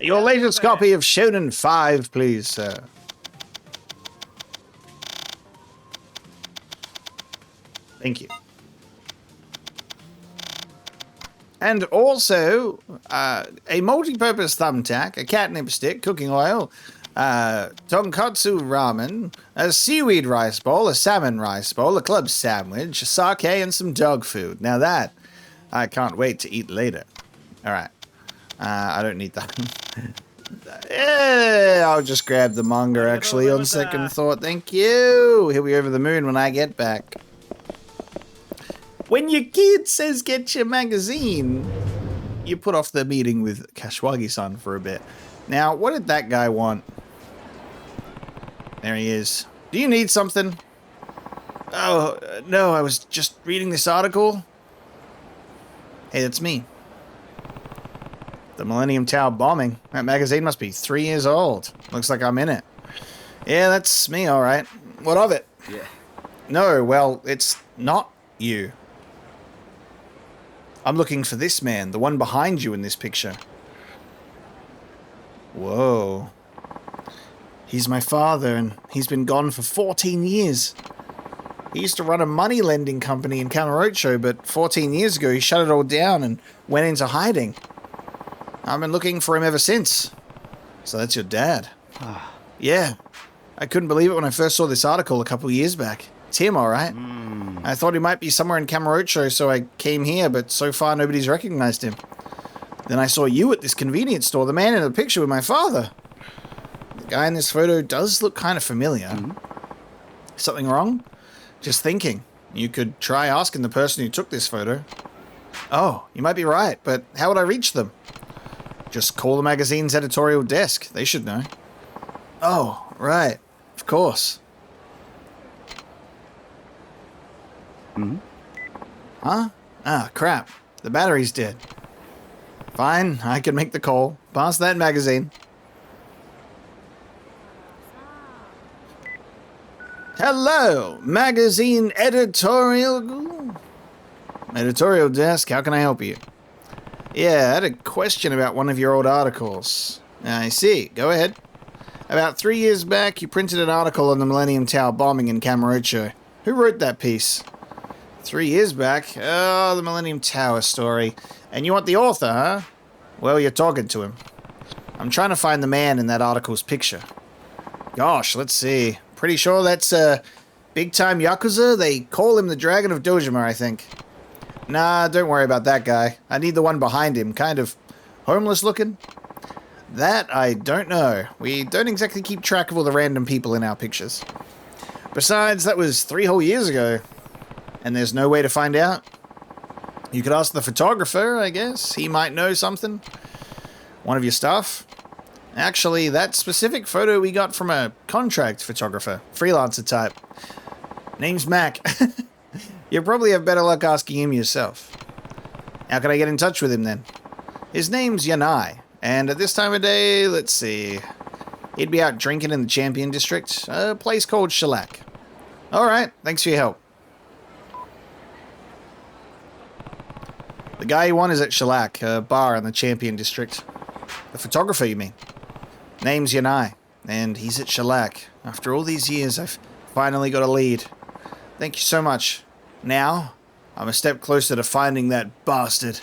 Your latest copy of Shonen 5, please, sir. Thank you. And also, a multi-purpose thumbtack, a catnip stick, cooking oil, tonkatsu ramen, a seaweed rice bowl, a salmon rice bowl, a club sandwich, sake, and some dog food. Now that, I can't wait to eat later. Alright. I don't need that. Yeah, I'll just grab the manga actually on second thought. Thank you. He'll be over the moon when I get back. When your kid says get your magazine, you put off the meeting with Kashiwagi-san for a bit. Now, what did that guy want? There he is. Do you need something? Oh, no, I was just reading this article. Hey, that's me. The Millennium Tower bombing. That magazine must be 3 years old. Looks like I'm in it. Yeah, that's me, alright. What of it? Yeah. No, well, it's not you. I'm looking for this man, the one behind you in this picture. Whoa. He's my father, and he's been gone for 14 years. He used to run a money lending company in Kamurocho, but 14 years ago he shut it all down and went into hiding. I've been looking for him ever since. So that's your dad. Yeah. I couldn't believe it when I first saw this article a couple of years back. It's him, alright. I thought he might be somewhere in Kamurocho, so I came here, but so far nobody's recognized him. Then I saw you at this convenience store, the man in the picture with my father. The guy in this photo does look kind of familiar. Something wrong? Just thinking. You could try asking the person who took this photo. Oh, you might be right, but how would I reach them? Just call the magazine's editorial desk. They should know. Oh, right. Of course. Huh? Ah, crap. The battery's dead. Fine, I can make the call. Pass that magazine. Hello, magazine editorial desk. How can I help you? Yeah, I had a question about one of your old articles. I see. Go ahead. About 3 years back, you printed an article on the Millennium Tower bombing in Kamurocho. Who wrote that piece? 3 years back? Oh, the Millennium Tower story. And you want the author, huh? Well, you're talking to him. I'm trying to find the man in that article's picture. Gosh, let's see. Pretty sure that's big-time YAKUZA. They call him the Dragon of Dojima, I think. Nah, don't worry about that guy. I need the one behind him, kind of homeless-looking. That I don't know. We don't exactly keep track of all the random people in our pictures. Besides, that was 3 whole years ago. And there's no way to find out? You could ask the photographer, I guess. He might know something. One of your staff? Actually, that specific photo we got from a contract photographer. Freelancer type. Name's Mac. You'll probably have better luck asking him yourself. How can I get in touch with him then? His name's Yanai. And at this time of day, let's see. He'd be out drinking in the Champion District. A place called Shellac. Alright, thanks for your help. The guy you want is at Shellac, a bar in the Champion District. The photographer, you mean? Name's Yanai, and he's at Shellac. After all these years, I've finally got a lead. Thank you so much. Now, I'm a step closer to finding that bastard.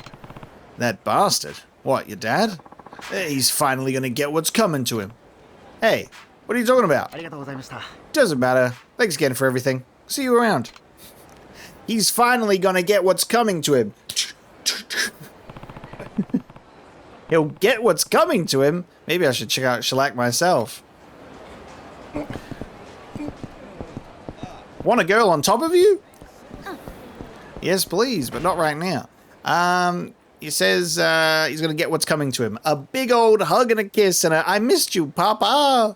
That bastard? What, your dad? He's finally gonna get what's coming to him. Hey, what are you talking about? Doesn't matter. Thanks again for everything. See you around. He's finally gonna get what's coming to him. He'll get what's coming to him. Maybe I should check out Shellac myself. Want a girl on top of you? Yes, please, but not right now. He says he's going to get what's coming to him. A big old hug and a kiss and a I missed you, Papa.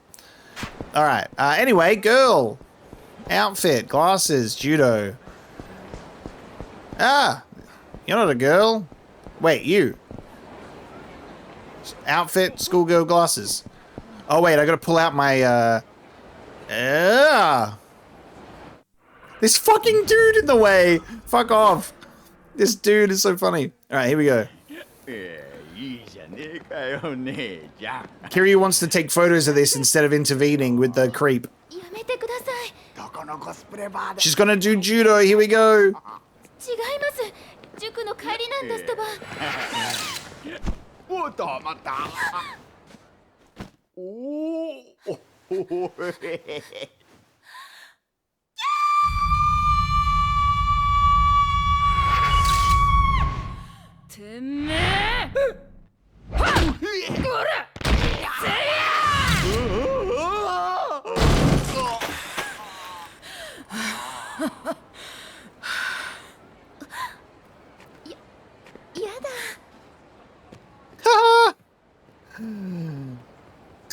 All right. Anyway, girl. Outfit, glasses, judo. Ah, you're not a girl. Wait, you. Outfit, schoolgirl, glasses. Oh, wait, I got to pull out my, This fucking dude in the way. Fuck off. This dude is so funny. All right, here we go. Kiryu wants to take photos of this instead of intervening with the creep. She's gonna do judo. Here we go.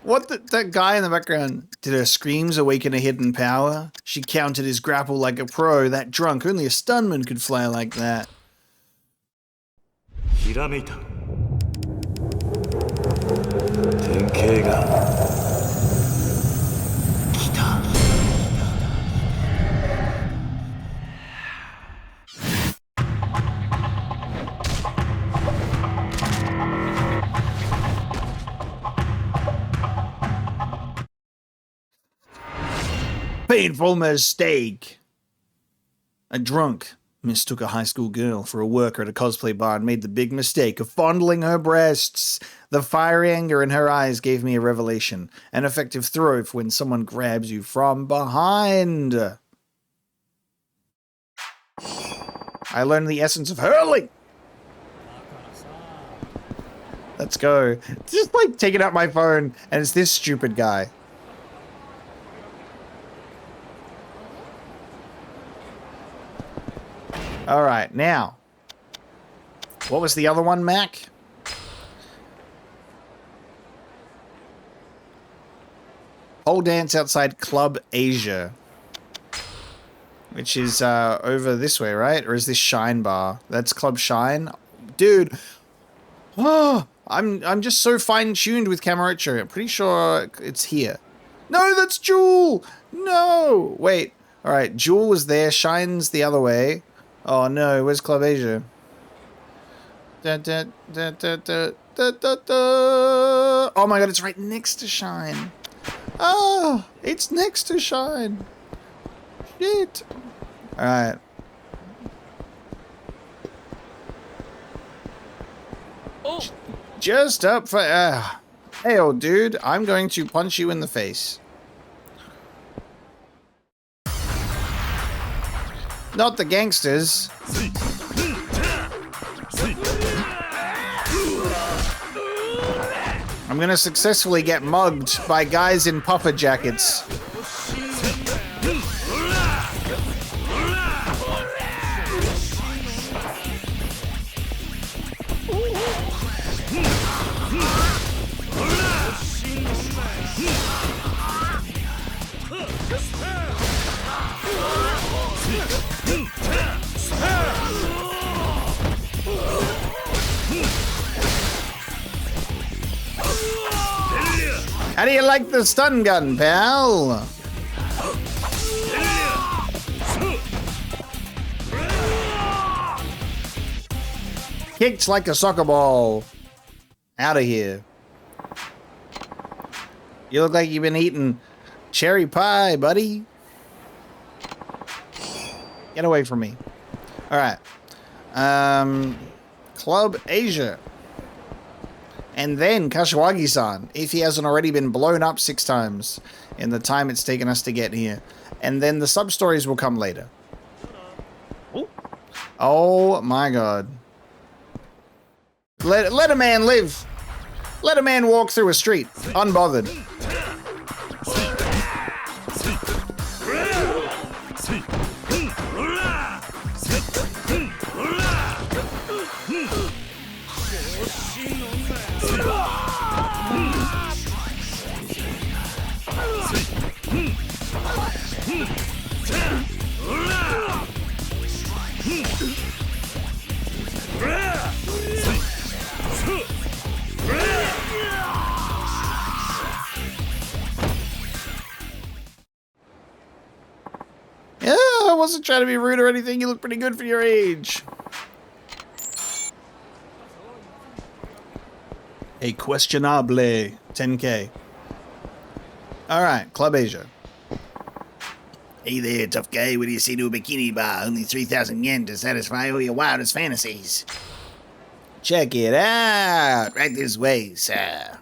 What that guy in the background? Did her screams awaken a hidden power? She countered his grapple like a pro. That drunk, only a stunman could fly like that. ひらめいた。典型が来た。Painful mistake. A drunk mistook a high school girl for a worker at a cosplay bar and made the big mistake of fondling her breasts. The fiery anger in her eyes gave me a revelation. An effective throw for when someone grabs you from behind. I learned the essence of hurling. Let's go. Just like taking out my phone and it's this stupid guy. All right, now, what was the other one, Mac? Pole dance outside Club Asia, which is over this way, right? Or is this Shine Bar? That's Club Shine, dude. Oh, I'm just so fine-tuned with Kamurocho. I'm pretty sure it's here. No, that's Jewel. No, wait. All right, Jewel was there. Shine's the other way. Oh no, where's Club Asia? Da, da, da, da, da, da, da, da. Oh my god, it's right next to Shine. Oh, it's next to Shine. Shit. Alright. Oh. Just up for... hey, old dude, I'm going to punch you in the face. Not the gangsters. I'm gonna successfully get mugged by guys in puffer jackets. How do you like the stun gun, pal? Kicked like a soccer ball. Out of here. You look like you've been eating cherry pie, buddy. Get away from me. All right. Club Asia. And then Kashiwagi-san, if he hasn't already been blown up 6 times in the time it's taken us to get here. And then the sub-stories will come later. Oh my god. Let a man live. Let a man walk through a street, unbothered. Yeah, I wasn't trying to be rude or anything. You look pretty good for your age. A questionable 10K. Alright, Club Asia. Hey there, tough guy. What do you say to a bikini bar? Only 3,000 yen to satisfy all your wildest fantasies. Check it out. Right this way, sir.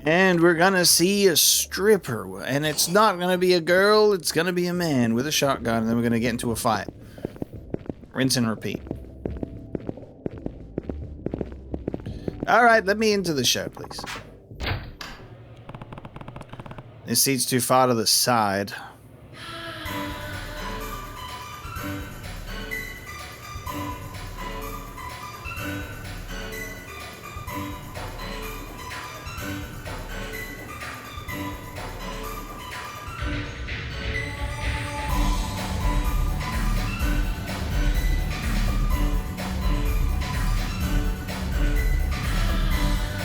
And we're gonna see a stripper. And it's not gonna be a girl, it's gonna be a man with a shotgun. And then we're gonna get into a fight. Rinse and repeat. Alright, let me into the show, please. This seat's too far to the side.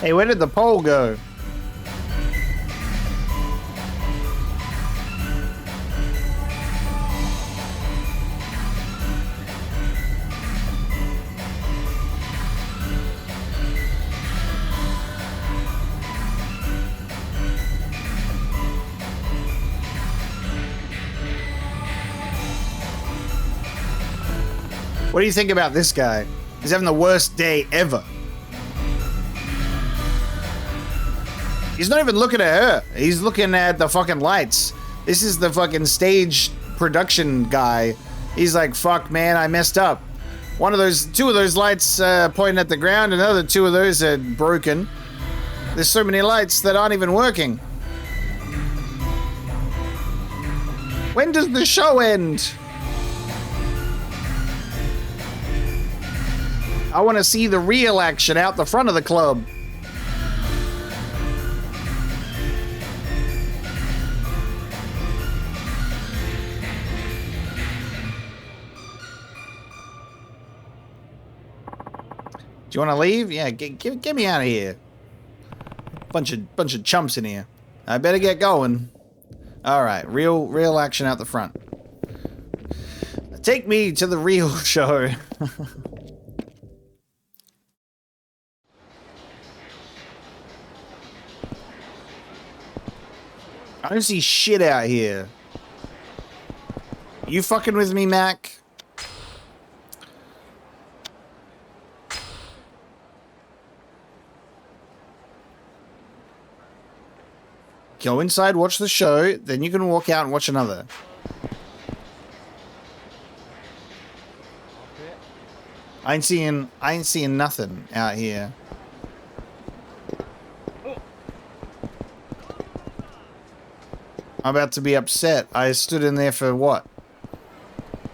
Hey, where did the pole go? What do you think about this guy? He's having the worst day ever. He's not even looking at her. He's looking at the fucking lights. This is the fucking stage production guy. He's like, fuck, man, I messed up. Two of those lights pointing at the ground, another two of those are broken. There's so many lights that aren't even working. When does the show end? I want to see the real action out the front of the club. Do you want to leave? Yeah, get me out of here. Bunch of chumps in here. I better get going. All right, real action out the front. Take me to the real show. I don't see shit out here. You fucking with me, Mac? Go inside, watch the show, then you can walk out and watch another. I ain't seeing nothing out here. I'm about to be upset. I stood in there for what?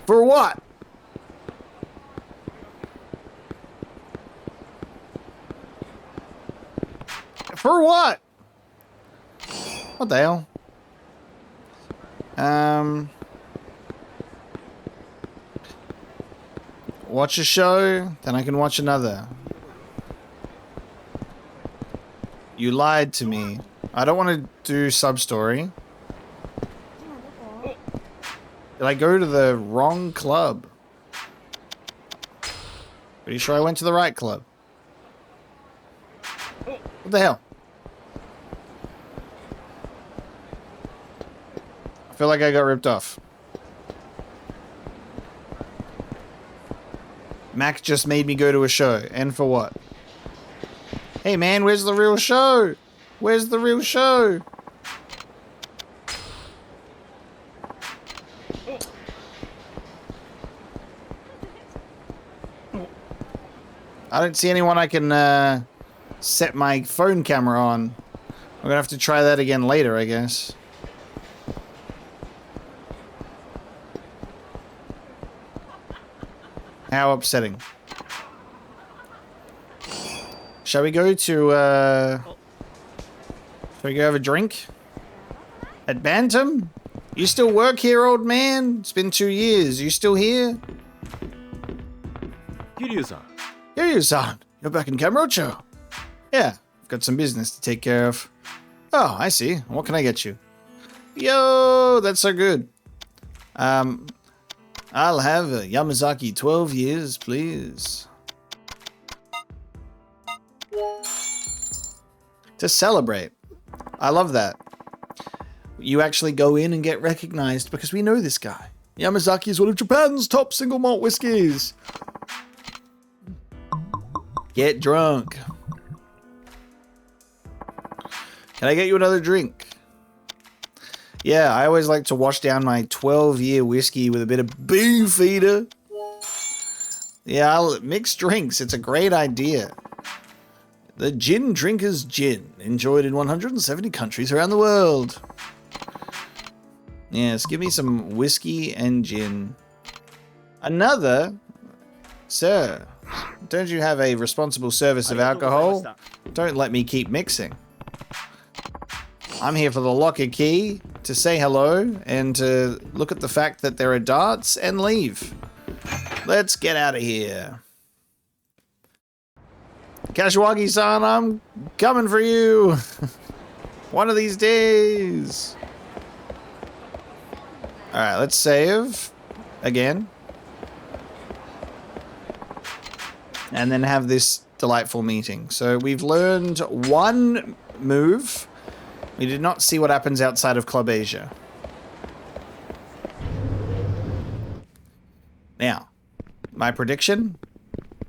For what? For what? What the hell? Watch a show, then I can watch another. You lied to me. I don't want to do sub-story. Did I go to the wrong club? Pretty sure I went to the right club. What the hell? I feel like I got ripped off. Mac just made me go to a show. And for what? Hey man, where's the real show? Where's the real show? I don't see anyone I can set my phone camera on. I'm gonna have to try that again later, I guess. How upsetting. Shall we go to, shall we go have a drink? At Bantam? You still work here, old man? It's been 2 years. You still here? Kiryu-san. Kiryu-san, you're back in Kamurocho. Yeah, I've got some business to take care of. Oh, I see. What can I get you? Yo, that's so good. I'll have a Yamazaki 12 years, please. To celebrate. I love that. You actually go in and get recognized because we know this guy. Yamazaki is one of Japan's top single malt whiskies. Get drunk. Can I get you another drink? Yeah, I always like to wash down my 12-year whiskey with a bit of Beefeater. Yeah, I'll mix drinks. It's a great idea. The Gin Drinker's Gin, enjoyed in 170 countries around the world. Yes, give me some whiskey and gin. Another? Sir, don't you have a responsible service of alcohol? Don't let me keep mixing. I'm here for the locker key, to say hello, and to look at the fact that there are darts, and leave. Let's get out of here. Kashiwagi-san, I'm coming for you. One of these days. Alright, let's save. Again. And then have this delightful meeting. So we've learned one move. We did not see what happens outside of Club Asia. Now, my prediction?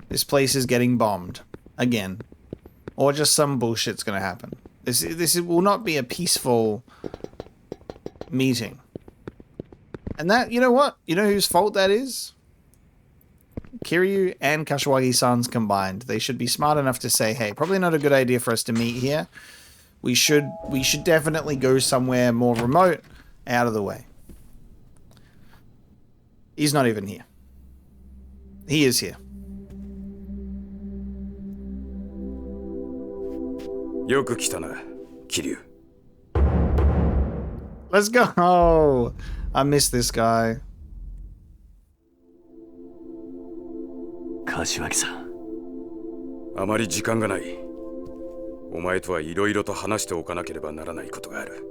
This place is getting bombed. Again. Or just some bullshit's gonna happen. This will not be a peaceful meeting. And that, you know what? You know whose fault that is? Kiryu and Kashiwagi-san's combined. They should be smart enough to say, hey, probably not a good idea for us to meet here. We should definitely go somewhere more remote, out of the way. He's not even here. He is here. Yoku kita na, Kiryu. Let's go. Oh, I miss this guy. 柏木さん。あまり時間がない。お前とはいろいろと話しておかなければならないことがある。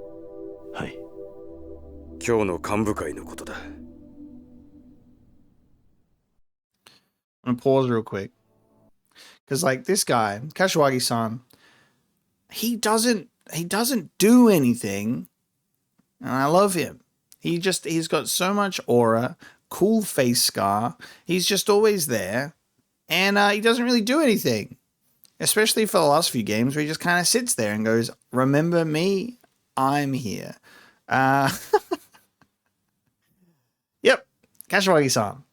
はい。今日の幹部会のことだ。I'm gonna pause real quick. Because like this guy, Kashiwagi-san, he doesn't do anything. And I love him. He's got so much aura, cool face scar. He's just always there. And he doesn't really do anything. Especially for the last few games where he just kind of sits there and goes, remember me? I'm here. Yep. Kashiwagi-san.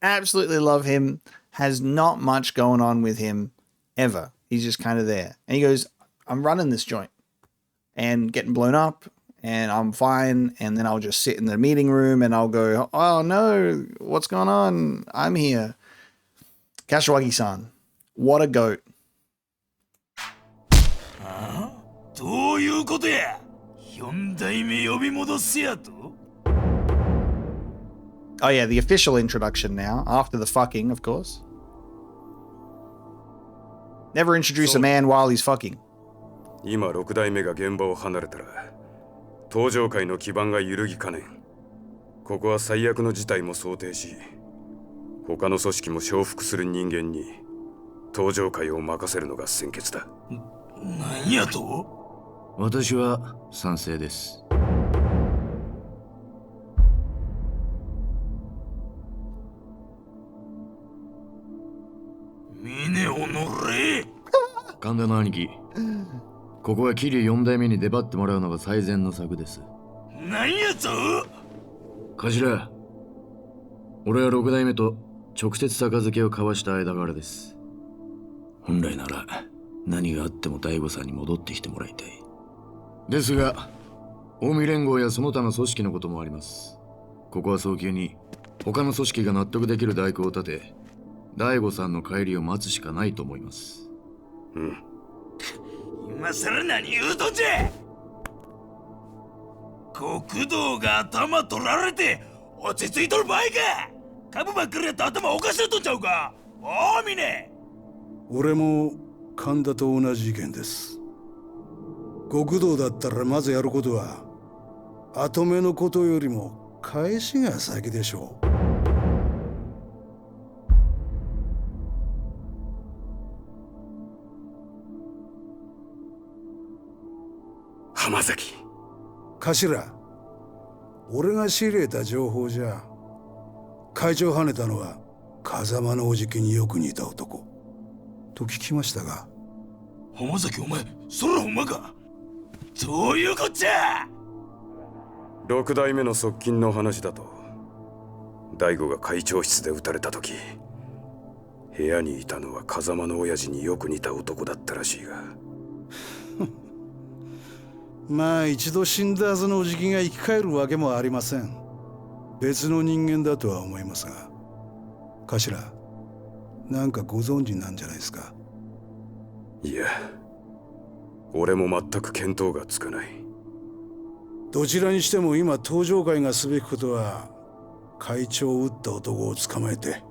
Absolutely love him. Has not much going on with him ever. He's just kind of there. And he goes, I'm running this joint. And getting blown up. And I'm fine. And then I'll just sit in the meeting room and I'll go, oh no, what's going on? I'm here. Kashiwagi-san. What a goat. どういうことや4代目呼び戻すやと Oh yeah, the official introduction now, after the fucking, of course. Never introduce a man while he's fucking. 今6代目が現場を離れたら登場界の基盤が揺るぎかねん。ここは最悪の事態も想定し他の組織も承服する人間に登場界を任せるのが先決だ。何やと私は賛成です。峰おのれ神田の兄貴、ここは桐生4代目に出張ってもらうのが最善の策です。何やと頭、俺は6代目と直接杯を交わした間柄です。本来なら何があっても大悟さんに戻ってきてもらいたい。ですが近江連合やその他の組織のこともあります。ここは早急に他の組織が納得できる代行を立て大悟さんの帰りを待つしかないと思います。うん。今さら何言うとんじゃ国道が頭取られて落ち着いとる場合か株ばっかりやったら頭おかしいとんちゃうかおお峰俺も神田と同じ意見です。極道だったらまずやることは後目のことよりも返しが先でしょう。浜崎頭、俺が仕入れた情報じゃ会長跳ねたのは風間のおじきによく似た男と聞きましたが。浜崎お前それほんまかどういうこっちゃ6代目の側近の話だと大悟が会長室で撃たれた時部屋にいたのは風間の親父によく似た男だったらしいがまあ一度死んだはずのおじきが生き返るわけもありません。別の人間だとは思いますが。頭、なんかご存知なんじゃないですか？いや、俺も全く見当がつかない。どちらにしても今登場会がすべきことは、会長を撃った男を捕まえて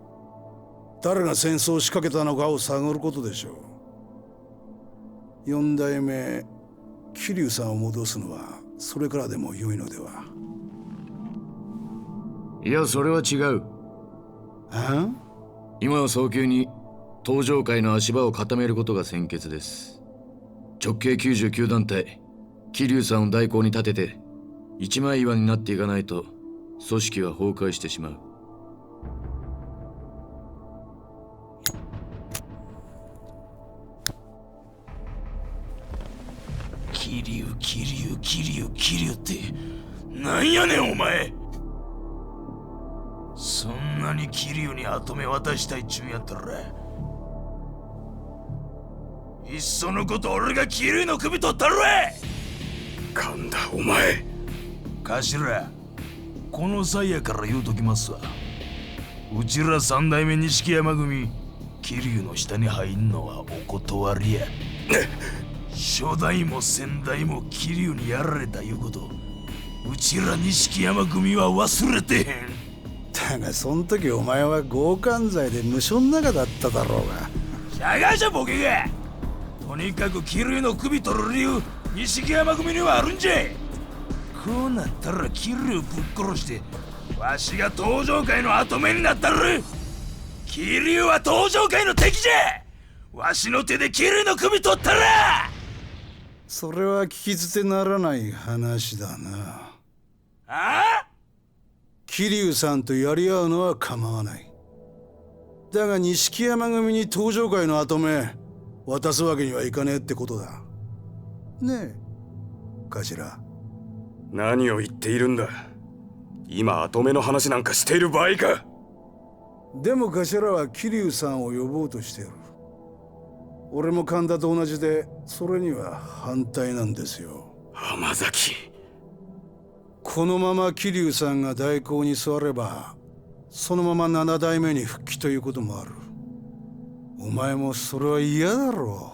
誰が戦争を仕掛けたのかを探ることでしょう。四代目桐生さんを戻すのはそれからでも良いのでは？いや、それは違う。今は早急に登場界の足場を固めることが先決です。直系99団体桐生さんを代行に立てて一枚岩になっていかないと組織は崩壊してしまう。桐生ってなんやねんお前。そんなに桐生に跡目渡したいっちゅうんやったら、いっそのこと俺が桐生の首取ったるわ。神田お前。頭、この際やから言うときますわ。うちら三代目錦山組桐生の下に入んのはお断りや。初代も先代も桐生にやられたいうこと、うちら錦山組は忘れてへん。だがそん時お前は強姦罪で無所の中だっただろうが。しゃがじゃボケが。とにかく桐生の首取る理由、錦山組にはあるんじゃ。こうなったら桐生ぶっ殺してわしが登場界の跡目になったる。桐生は登場界の敵じゃ。わしの手で桐生の首取ったら。それは聞き捨てならない話だな。ああ？桐生さんとやり合うのは構わない。だが錦山組に登場界の跡目渡すわけにはいかねえってことだ。ねえ、頭。何を言っているんだ。今跡目の話なんかしている場合か。でも頭は桐生さんを呼ぼうとしている。俺も神田と同じでそれには反対なんですよ。浜崎、このまま桐生さんが代行に座ればそのまま7代目に復帰ということもある。お前もそれは嫌だろ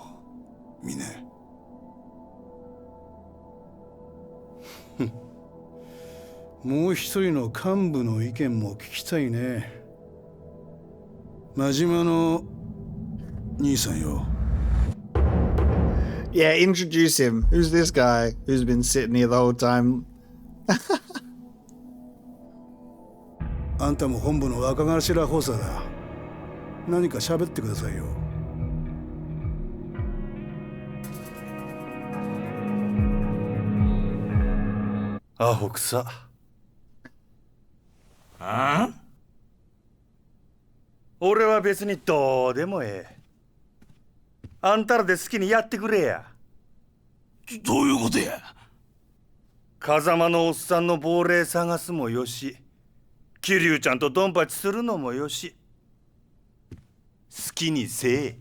う、峰。もう一人の幹部の意見も聞きたいね。真島の兄さんよ。Yeah, introduce him. Who's this guy who's been sitting here the whole time? あんたも本部の若頭補佐だ。何か喋ってくださいよ。アホくさ。ああ？俺は別にどうでもええ。あんたらで好きにやってくれや。どういうことや？風間のおっさんの亡霊探すもよし、桐生ちゃんとドンパチするのもよし、好きにせえ。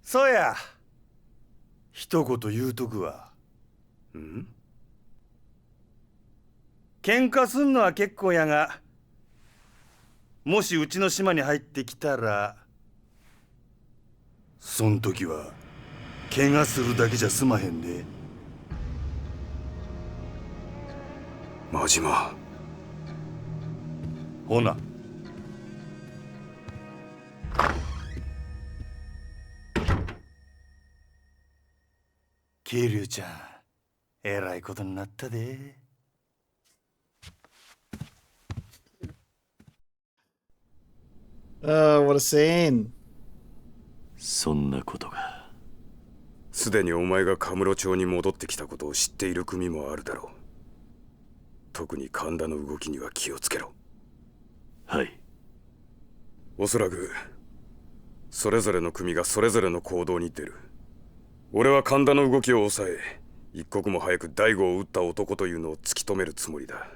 そうや、一言言うとくわ。喧嘩すんのは結構やが、もしうちの島に入ってきたら、そん時は怪我するだけじゃ済まへんで。真島。ほな。桐生ちゃん、えらいことになったで。What a scene. そんなことが。すでにお前がカムロ町に戻ってきたことを知っている組もあるだろう。特に神田の動きには気をつけろ。はい。おそらくそれぞれの組がそれぞれの行動に出る。俺は神田の動きを抑え、一刻も早く大悟を撃った男というのを突き止めるつもりだ。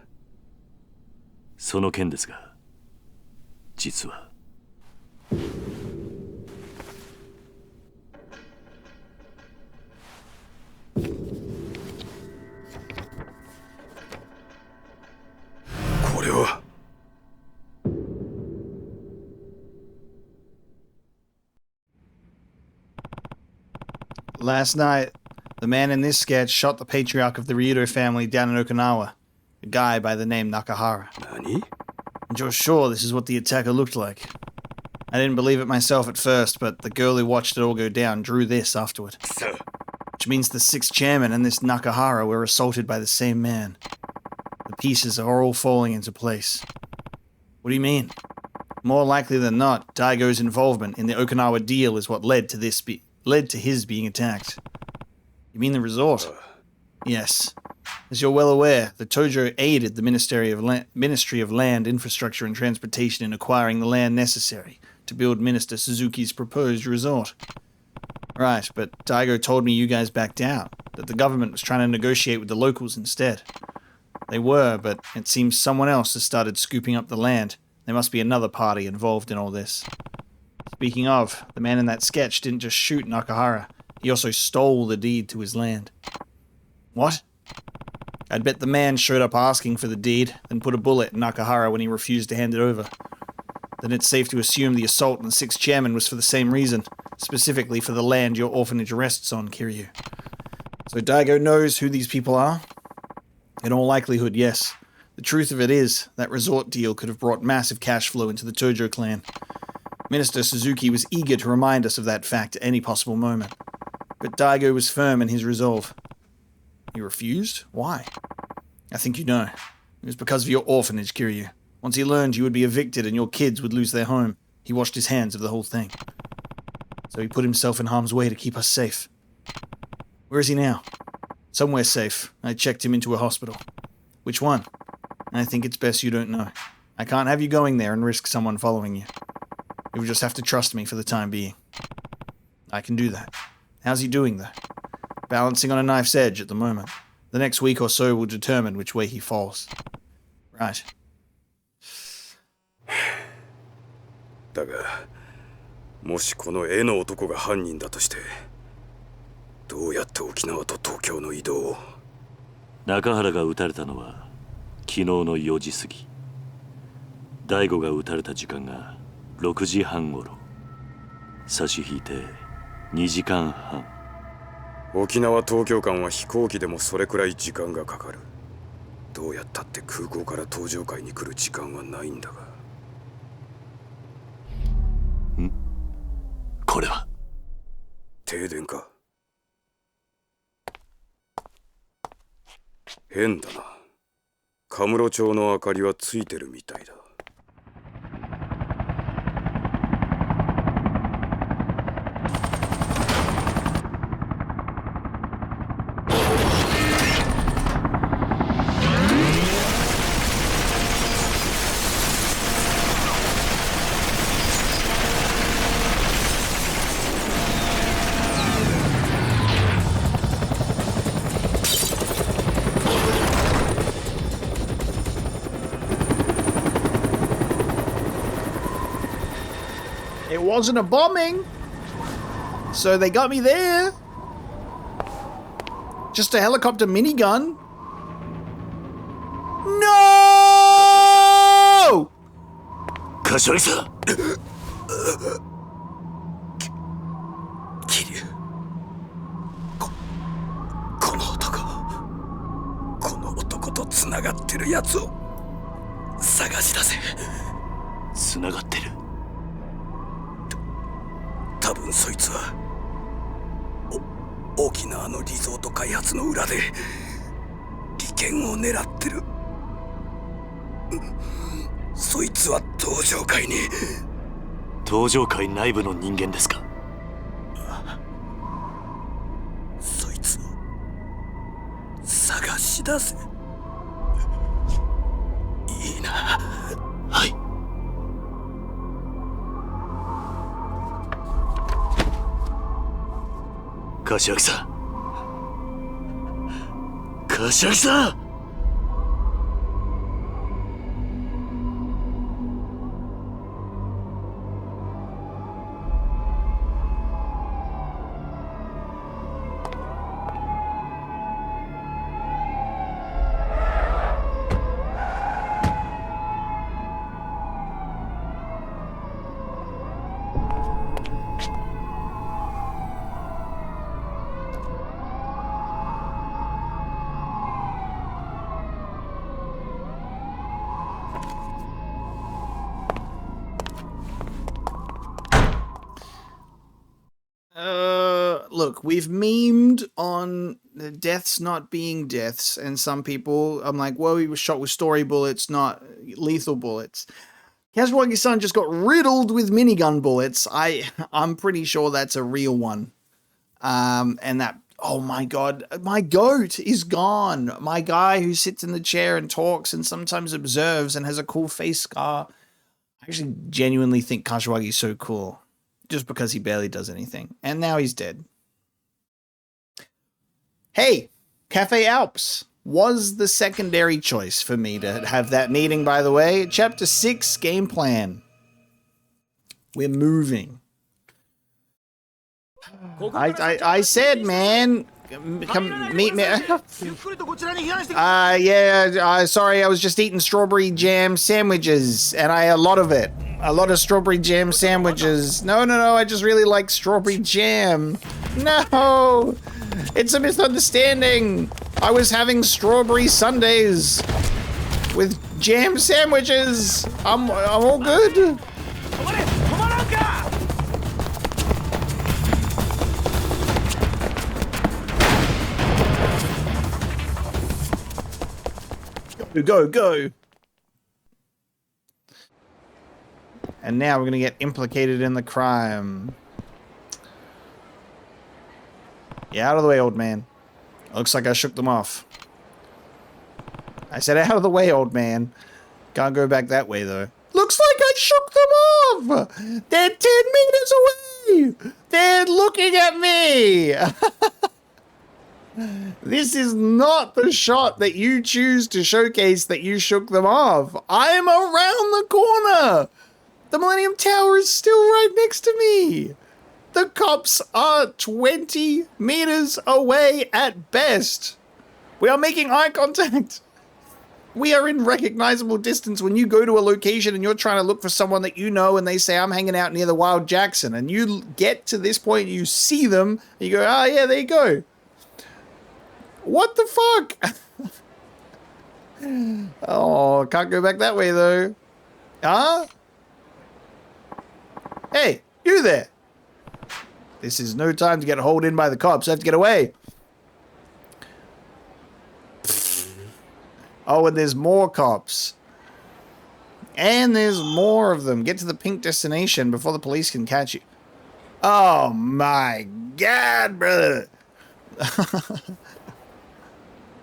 その件ですが、実は Last night, the man in this sketch shot the patriarch of the Ryudo family down in Okinawa, a guy by the name Nakahara. Nani? And you're sure this is what the attacker looked like? I didn't believe it myself at first, but the girl who watched it all go down drew this afterward. Sir. Which means the 6th chairman and this Nakahara were assaulted by the same man. The pieces are all falling into place. What do you mean? More likely than not, Daigo's involvement in the Okinawa deal is what led to his being attacked. You mean the resort? Yes. As you're well aware, the Tojo aided the Ministry of Land, Infrastructure and Transportation in acquiring the land necessary to build Minister Suzuki's proposed resort. Right, but Daigo told me you guys backed out, that the government was trying to negotiate with the locals instead. They were, but it seems someone else has started scooping up the land. There must be another party involved in all this. Speaking of, the man in that sketch didn't just shoot Nakahara, he also stole the deed to his land. What? I'd bet the man showed up asking for the deed, then put a bullet in Nakahara when he refused to hand it over. Then it's safe to assume the assault on the 6th chairman was for the same reason, specifically for the land your orphanage rests on, Kiryu. So Daigo knows who these people are? In all likelihood, yes. The truth of it is, that resort deal could have brought massive cash flow into the Tojo clan. Minister Suzuki was eager to remind us of that fact at any possible moment. But Daigo was firm in his resolve. He refused? Why? I think you know. It was because of your orphanage, Kiryu. Once he learned you would be evicted and your kids would lose their home, he washed his hands of the whole thing. So he put himself in harm's way to keep us safe. Where is he now? Somewhere safe. I checked him into a hospital. Which one? I think it's best you don't know. I can't have you going there and risk someone following you. You'll just have to trust me for the time being. I can do that. How's he doing, though? Balancing on a knife's edge at the moment. The next week or so will determine which way he falls. Right. だが、もしこの絵の男が犯人だとして、どうやって沖縄と東京の移動を？中原が撃たれたのは昨日の4時過ぎ。大悟が撃たれた時間が6時半ごろ。差し引いて2時間半。沖縄東京間は飛行機でもそれくらい時間がかかる。どうやったって空港から東上海に来る時間はないんだが。これは停電か？変だな。カムロ町の明かりはついてるみたいだ。It wasn't a bombing, so they got me there. Just a helicopter minigun. No! 柏木さん。桐生。この男と繋がってるやつを探し出せ。繋がってる。多分そいつは沖縄のリゾート開発の裏で利権を狙ってる。そいつは東上海に。東上海内部の人間ですか？そいつを探し出せ。いいな。はい。柏木さん。柏木さん。look, we've memed on the deaths not being deaths, and some people, I'm like, well, he was shot with story bullets, not lethal bullets. Kazuaki-san just got riddled with minigun bullets. I'm pretty sure that's a real one. And that, oh my god, my goat is gone. My guy who sits in the chair and talks and sometimes observes and has a cool face scar. I actually genuinely think Kashiwagi's so cool. Just because he barely does anything. And now he's dead. Hey, Cafe Alps was the secondary choice for me to have that meeting, by the way. Chapter 6, game plan. We're moving. I said, man, come meet me. Sorry, I was just eating strawberry jam sandwiches, and I a lot of it. A lot of strawberry jam sandwiches. No, I just really like strawberry jam. No, it's a misunderstanding. I was having strawberry sundaes with jam sandwiches. I'm all good. Go. And now we're gonna get implicated in the crime. Yeah, out of the way, old man. Looks like I shook them off. I said out of the way, old man. Can't go back that way, though. Looks like I shook them off! They're 10 meters away! They're looking at me! This is not the shot that you choose to showcase that you shook them off. I'm around the corner! The Millennium Tower is still right next to me! The cops are 20 meters away at best! We are making eye contact! We are in recognizable distance when you go to a location and you're trying to look for someone that you know and they say, I'm hanging out near the Wild Jackson, and you get to this point, you see them, and you go, oh yeah, there you go. What the fuck? Oh, can't go back that way though. Huh? Hey, you there. This is no time to get hauled in by the cops. I have to get away. Oh, and there's more cops. And there's more of them. Get to the pink destination before the police can catch you. Oh my god, brother.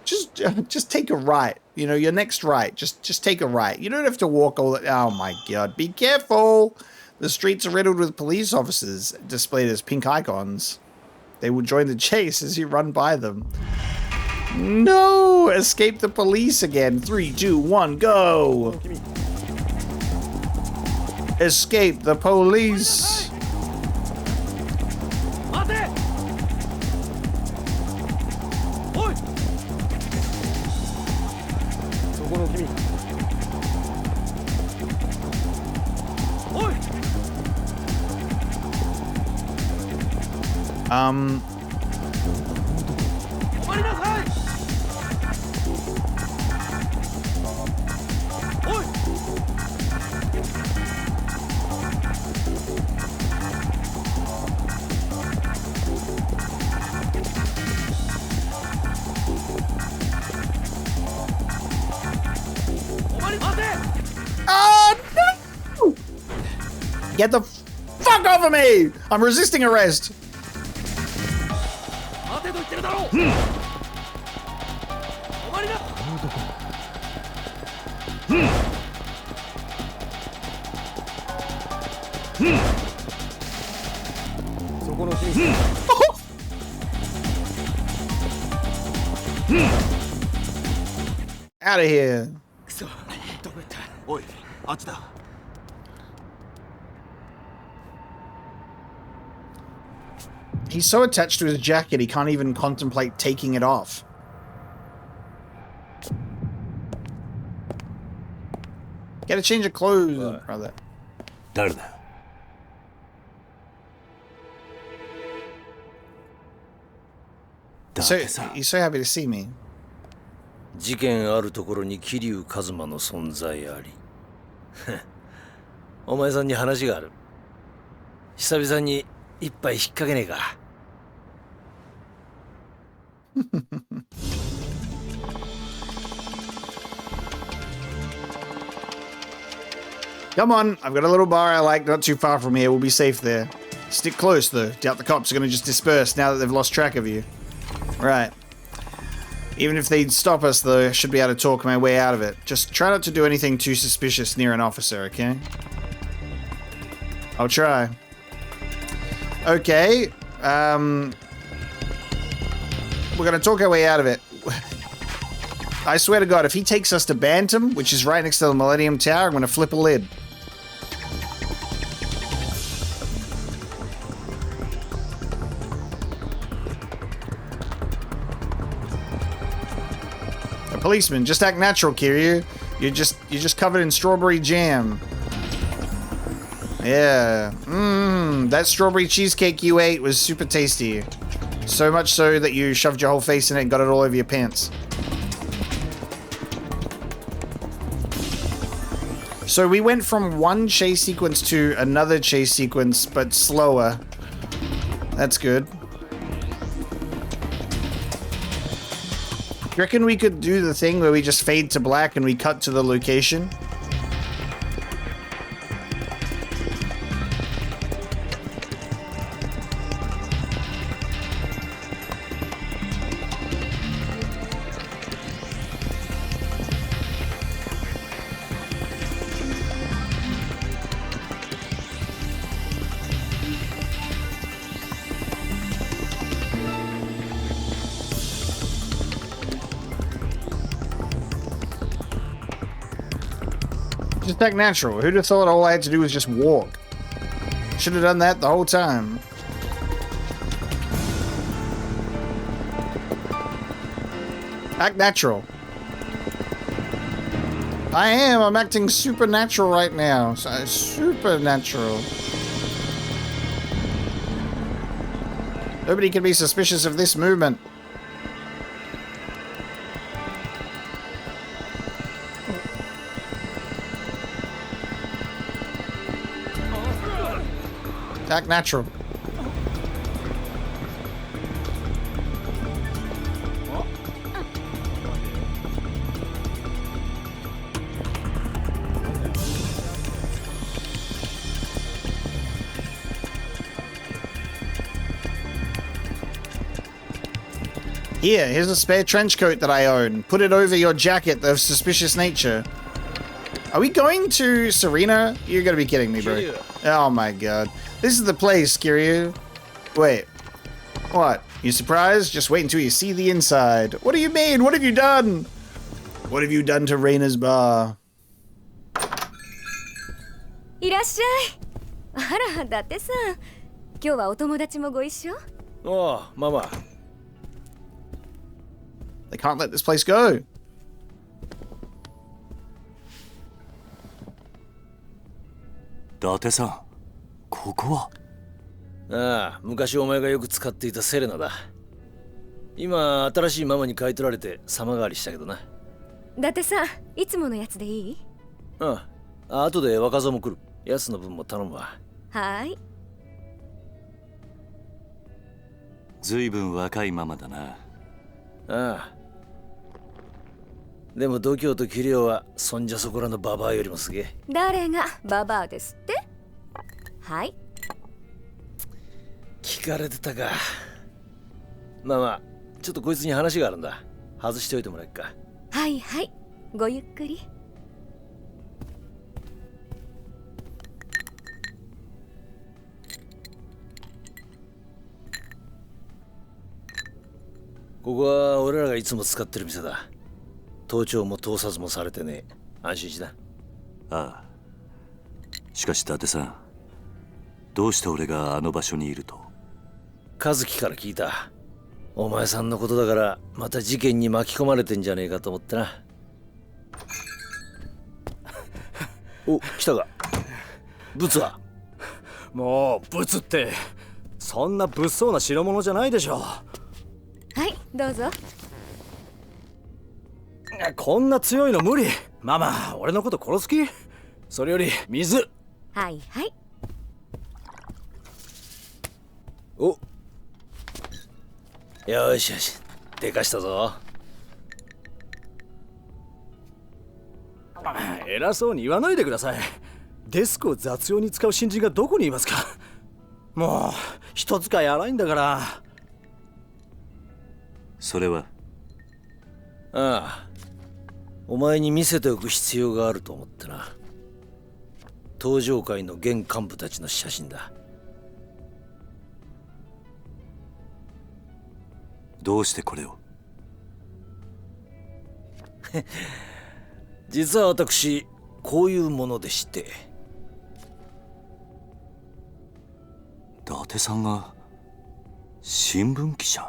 Just take a right. You know, your next right. Just take a right. You don't have to walk all the... Oh my god. Be careful. The streets are riddled with police officers displayed as pink icons. They will join the chase as you run by them. No! Escape the police again. 3, 2, 1, go! Escape the police! No! Get the fuck off of me! I'm resisting arrest. Out of here. He's so attached to his jacket, he can't even contemplate taking it off. Get a change of clothes, brother. He's so happy to see me. 事件あるところに桐生一馬の存在あり。お前さんに話がある。久々に一杯引っ掛けねえか。Come on, I've got a little bar I like, not too far from here. We'll be safe there. Stick close, though. Doubt the cops are going to just disperse now that they've lost track of you. Right. Even if they stop us, though, I should be able to talk my way out of it. Just try not to do anything too suspicious near an officer, okay? I'll try. Okay. We're going to talk our way out of it. I swear to God, if he takes us to Bantam, which is right next to the Millennium Tower, I'm going to flip a lid. A policeman, just act natural, Kiryu. You're just covered in strawberry jam. Yeah. That strawberry cheesecake you ate was super tasty. So much so that you shoved your whole face in it and got it all over your pants. So we went from one chase sequence to another chase sequence, but slower. That's good. You reckon we could do the thing where we just fade to black and we cut to the location? Just act natural. Who'd have thought all I had to do was just walk? Should have done that the whole time. Act natural. I am. I'm acting supernatural right now. Supernatural. Nobody can be suspicious of this movement. Act natural. Here's a spare trench coat that I own. Put it over your jacket of suspicious nature. Are we going to Serena? You're gonna be kidding me, bro. Oh my god. This is the place, Kiryu. Wait. What? You surprised? Just wait until you see the inside. What do you mean? What have you done? What have you done to Reina's bar? いらっしゃい。あら、伊達さん。今日はお友達もご一緒？おう、ママ。They can't let this place go. 伊達さん、ここは？ああ、昔お前がよく使っていたセレナだ。今、新しいママに買い取られて様変わりしたけどな。伊達さん、いつものやつでいい？ああ、後で若造も来る。奴の分も頼むわ。はい。ずいぶん若いママだな。ああ。でも度胸と器量はそんじゃそこらのババアよりもすげえ。誰がババアですって？はい。聞かれてたか。まあまあ、ちょっとこいつに話があるんだ。外しておいてもらえっか。はいはい、ごゆっくり。ここは俺らがいつも使ってる店だ。盗聴も盗撮もされてねえ。安心しな。ああ。しかし伊達さん、どうして俺があの場所にいると？和樹から聞いた。お前さんのことだからまた事件に巻き込まれてんじゃねえかと思ってな。お、来たか。ブツは？もうブツってそんな物騒な代物じゃないでしょ。はい、どうぞ。こんな強いの無理。ママ、俺のこと殺す気？それより水。はいはい。お、よしよし。でかしたぞ。偉そうに言わないでください。デスクを雑用に使う新人がどこにいますか。もう人使い荒いんだから。それはああ、お前に見せておく必要があると思ってな。登場界の現幹部たちの写真だ。どうしてこれを？実は私こういうものでして。伊達さんが新聞記者？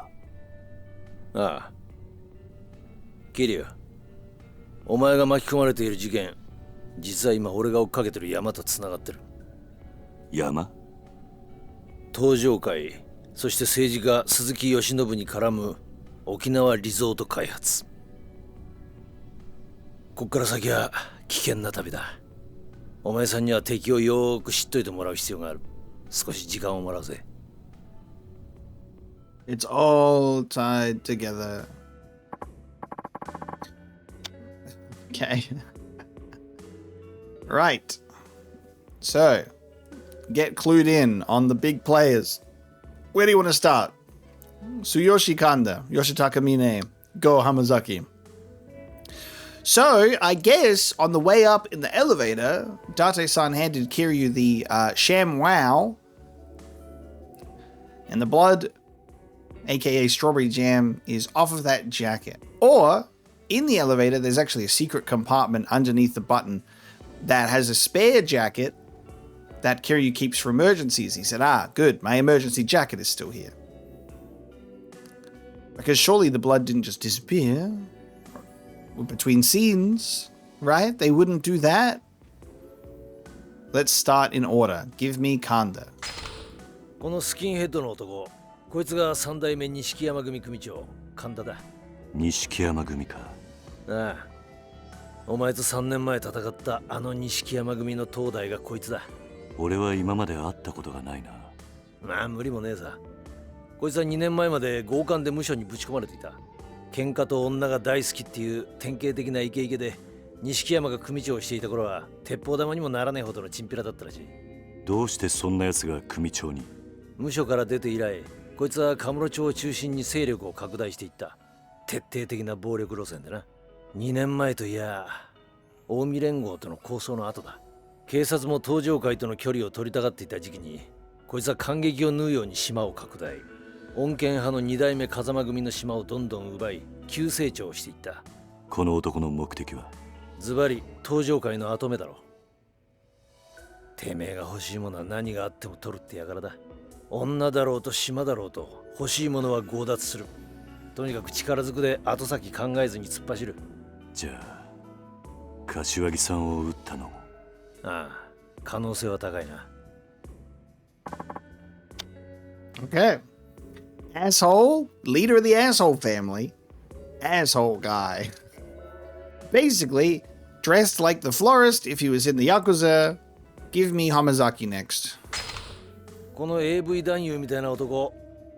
ああ、キリュウ、お前が巻き込まれている事件、実は今俺が追っかけてる山とつながってる。山？登場界、そして政治家鈴木義信に絡む沖縄リゾート開発。こっから先は危険な旅だ。お前さんには敵をよーく知っといてもらう必要がある。少し時間をもらうぜ。It's all tied together. Okay. Right. So, get clued in on the big players. Where do you want to start? Tsuyoshi Kanda, Yoshitaka Mine, Go Hamazaki. So, I guess on the way up in the elevator, Date-san handed Kiryu the Sham Wow, and the blood, aka strawberry jam, is off of that jacket. Or, in the elevator, there's actually a secret compartment underneath the button that has a spare jacket that Kiryu keeps for emergencies. He said, good, my emergency jacket is still here. Because surely the blood didn't just disappear between scenes, right? They wouldn't do that. Let's start in order. Give me Kanda. このスキンヘッドの男、こいつが三代目錦山組組長、神田だ。錦山組か。ああ、お前と3年前戦ったあの錦山組の東大がこいつだ。俺は今まで会ったことがないな。まあ無理もねえさ。こいつは2年前まで強姦で無所にぶち込まれていた。喧嘩と女が大好きっていう典型的なイケイケで、錦山が組長をしていた頃は鉄砲玉にもならないほどのチンピラだったらしい。どうしてそんな奴が組長に？無所から出て以来、こいつはカムロ町を中心に勢力を拡大していった。徹底的な暴力路線でな。2年前といや、近江連合との抗争の後だ。警察も登場界との距離を取りたがっていた時期に、こいつは感激を縫うように島を拡大。穏健派の2代目風間組の島をどんどん奪い、急成長していった。この男の目的は？ズバリ登場界の跡目だろ。てめえが欲しいものは何があっても取るってやからだ。女だろうと島だろうと欲しいものは強奪する。とにかく力ずくで後先考えずに突っ走る。じゃあ柏木さんを撃ったのも？ああ、可能性は高いな。Okay. Asshole, leader of the asshole family. Asshole guy. Basically, dressed like the florist if he was in the YAKUZA. Give me Hamazaki next. この AV 男優みたいな男、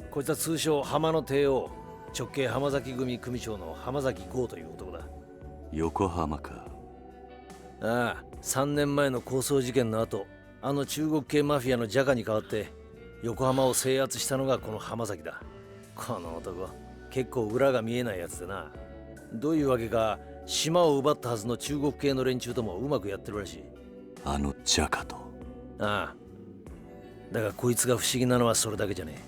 こいつは通称浜の帝王、直系浜崎組組長の浜崎剛という男だ。横浜か。ああ、3年前の抗争事件の後、あの中国系マフィアのジャカに代わって横浜を制圧したのがこの浜崎だ。この男、結構裏が見えないやつでな。どういうわけか、島を奪ったはずの中国系の連中ともうまくやってるらしい。あのジャカと？ああ。だがこいつが不思議なのはそれだけじゃねえ。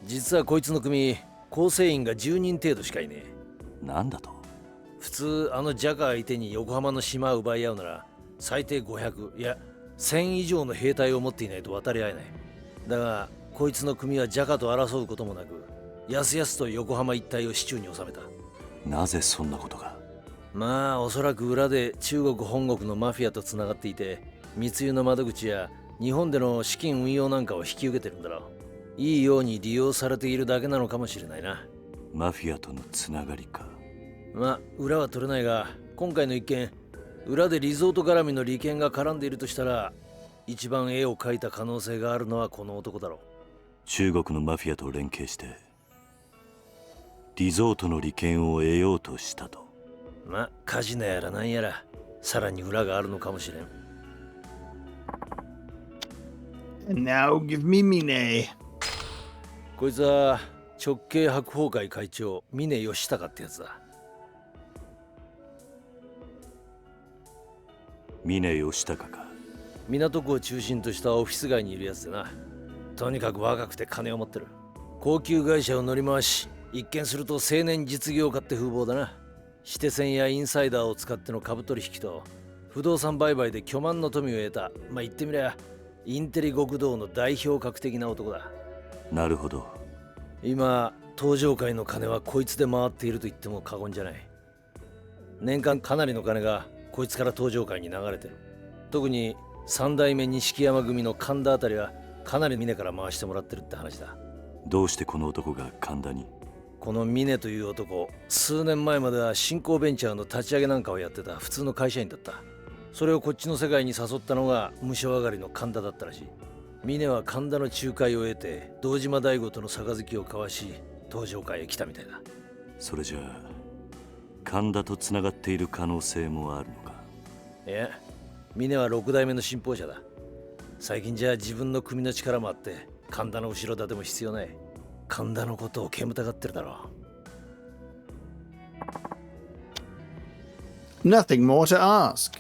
実はこいつの組、構成員が10人程度しかいねえ。なんだと？普通あのジャカ相手に横浜の島を奪い合うなら最低500、いや1000以上の兵隊を持っていないと渡り合えない。だがこいつの組はジャカと争うこともなく、やすやすと横浜一帯を手中に収めた。なぜそんなことが？まあおそらく裏で中国本国のマフィアとつながっていて、密輸の窓口や日本での資金運用なんかを引き受けてるんだろう。いいように利用されているだけなのかもしれないな。マフィアとのつながりか。まあ裏は取れないが、今回の一件、裏でリゾート絡みの利権が絡んでいるとしたら、一番絵を描いた可能性があるのはこの男だろう。中国のマフィアと連携してリゾートの利権を得ようとしたと。まあカジノやらなんやらさらに裏があるのかもしれん。 And now give me Mine. こいつは直系白鵬会会長峰義孝ってやつだ。峰義孝か。港区を中心としたオフィス街にいるやつでな。とにかく若くて金を持ってる。高級会社を乗り回し、一見すると青年実業家って風貌だな。指定線やインサイダーを使っての株取引と不動産売買で巨万の富を得た、まあ言ってみりゃインテリ極道の代表格的な男だ。なるほど。今東上界の金はこいつで回っていると言っても過言じゃない。年間かなりの金がこいつから東上界に流れてる。特に三代目錦山組の神田あたりはかなり峰から回してもらってるって話だ。どうしてこの男が神田に？この峰という男、数年前までは新興ベンチャーの立ち上げなんかをやってた普通の会社員だった。それをこっちの世界に誘ったのが無償上がりの神田だったらしい。峰は神田の仲介を得て堂島大吾との杯を交わし東上界へ来たみたいだ。それじゃあ神田とつながっている可能性もあるのか？いや、峰は6代目の信奉者だ。最近じゃ自分の組の力もあって神田の後ろ盾も必要ない。神田のことを煙たがってるだろう。Nothing more to ask.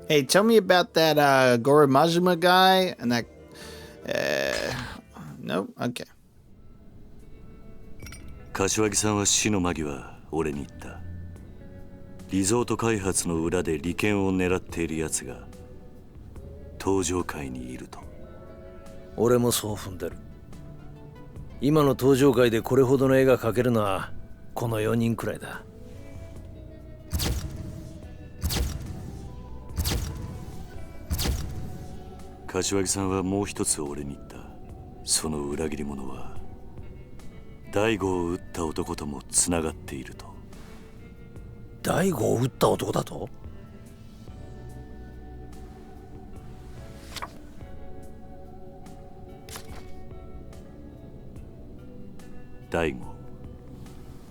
Hey, tell me about that Goro Majima guy and that. No? Okay. 柏木さんは死の間際、俺に言った。リゾート開発の裏で利権を狙っている奴が東上界にいると。俺もそう踏んでる。今の東上界でこれほどの絵が描けるのはこの4人くらいだ。柏木さんはもう一つ俺に言った。その裏切り者は大悟を撃った男ともつながっていると。大悟を撃った男だと？大悟、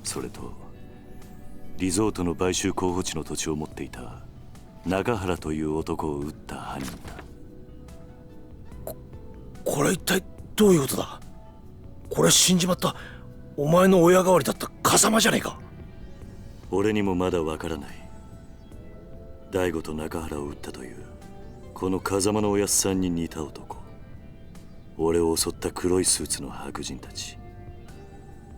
それとリゾートの買収候補地の土地を持っていた中原という男を撃った犯人だ。これ一体どういうことだ？これ死んじまったお前の親代わりだった風間じゃねえか。俺にもまだわからない。大悟と中原を撃ったというこの風間のおやっさんに似た男。俺を襲った黒いスーツの白人たち、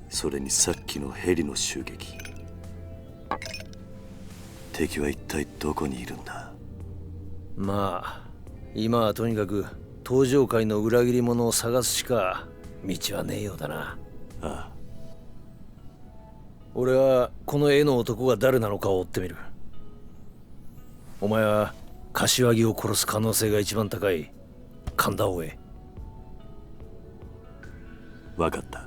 それにさっきのヘリの襲撃。敵は一体どこにいるんだ？まあ今はとにかく東上界の裏切り者を探すしか道はねえようだな。ああ。俺はこの絵の男が誰なのかを追ってみる。お前は柏木を殺す可能性が一番高い神田を追え。分かった。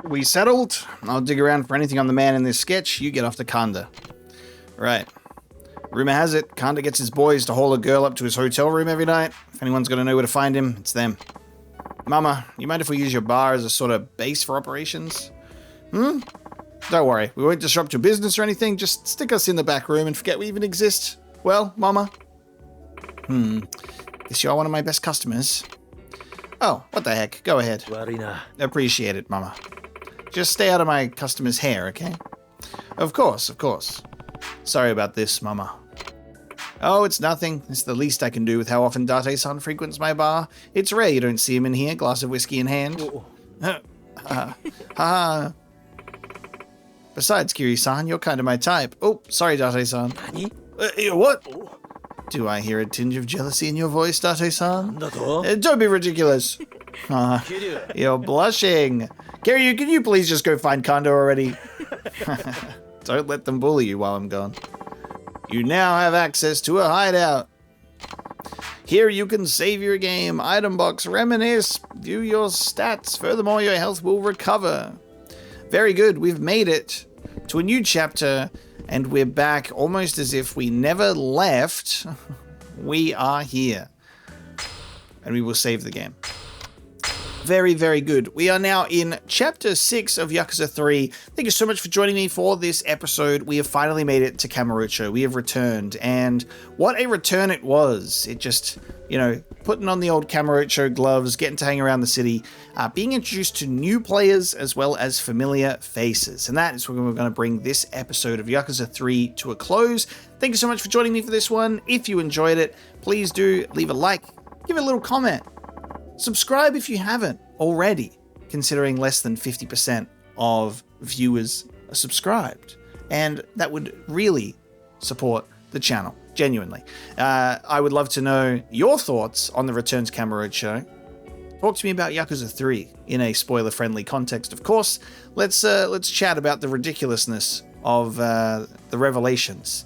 We settled. I'll dig around for anything on the man in this sketch. You get off to Kanda. Right. Rumor has it, Kanda gets his boys to haul a girl up to his hotel room every night. If anyone's got to know where to find him, it's them. Mama, you mind if we use your bar as a sort of base for operations? Don't worry, we won't disrupt your business or anything. Just stick us in the back room and forget we even exist. Well, Mama? Guess you are one of my best customers. Oh, what the heck. Go ahead. Warina. Appreciate it, Mama. Just stay out of my customer's hair, okay? Of course, of course. Sorry about this, Mama. Oh, it's nothing. It's the least I can do with how often Date-san frequents my bar. It's rare you don't see him in here, glass of whiskey in hand. Besides, Kiri-san, you're kind of my type. Oh, sorry, Date-san. What? Do I hear a tinge of jealousy in your voice, Date-san? Don't be ridiculous. You're blushing. Kiryu, can you please just go find Kondo already? Don't let them bully you while I'm gone. You now have access to a hideout. Here you can save your game, item box, reminisce, view your stats. Furthermore, your health will recover. Very good, we've made it to a new chapter, and we're back almost as if we never left. We are here. and we will save the game. Very, very good. We are now in Chapter 6 of Yakuza 3. Thank you so much for joining me for this episode. We have finally made it to Kamurocho. We have returned, and what a return it was. It just, putting on the old Kamurocho gloves, getting to hang around the city, being introduced to new players as well as familiar faces. And that is where we're going to bring this episode of Yakuza 3 to a close. Thank you so much for joining me for this one. If you enjoyed it, please do leave a like, give it a little comment. Subscribe if you haven't already, considering less than 50% of viewers are subscribed. And that would really support the channel, genuinely. I would love to know your thoughts on the Return to Kamurocho. Talk to me about Yakuza 3 in a spoiler-friendly context, of course. Let's chat about the ridiculousness of the revelations,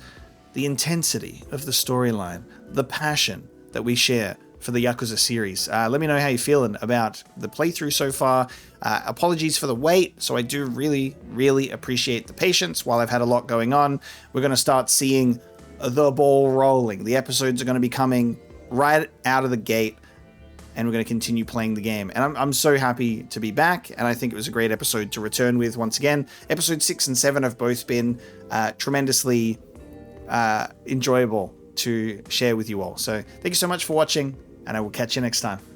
the intensity of the storyline, the passion that we share for the Yakuza series. Let me know how you're feeling about the playthrough so far. Apologies for the wait, so I do really, really appreciate the patience while I've had a lot going on. We're going to start seeing the ball rolling. The episodes are going to be coming right out of the gate, and we're going to continue playing the game. And I'm so happy to be back, and I think it was a great episode to return with once again. Episode 6 and 7 have both been tremendously enjoyable to share with you all. So thank you so much for watching, and I will catch you next time.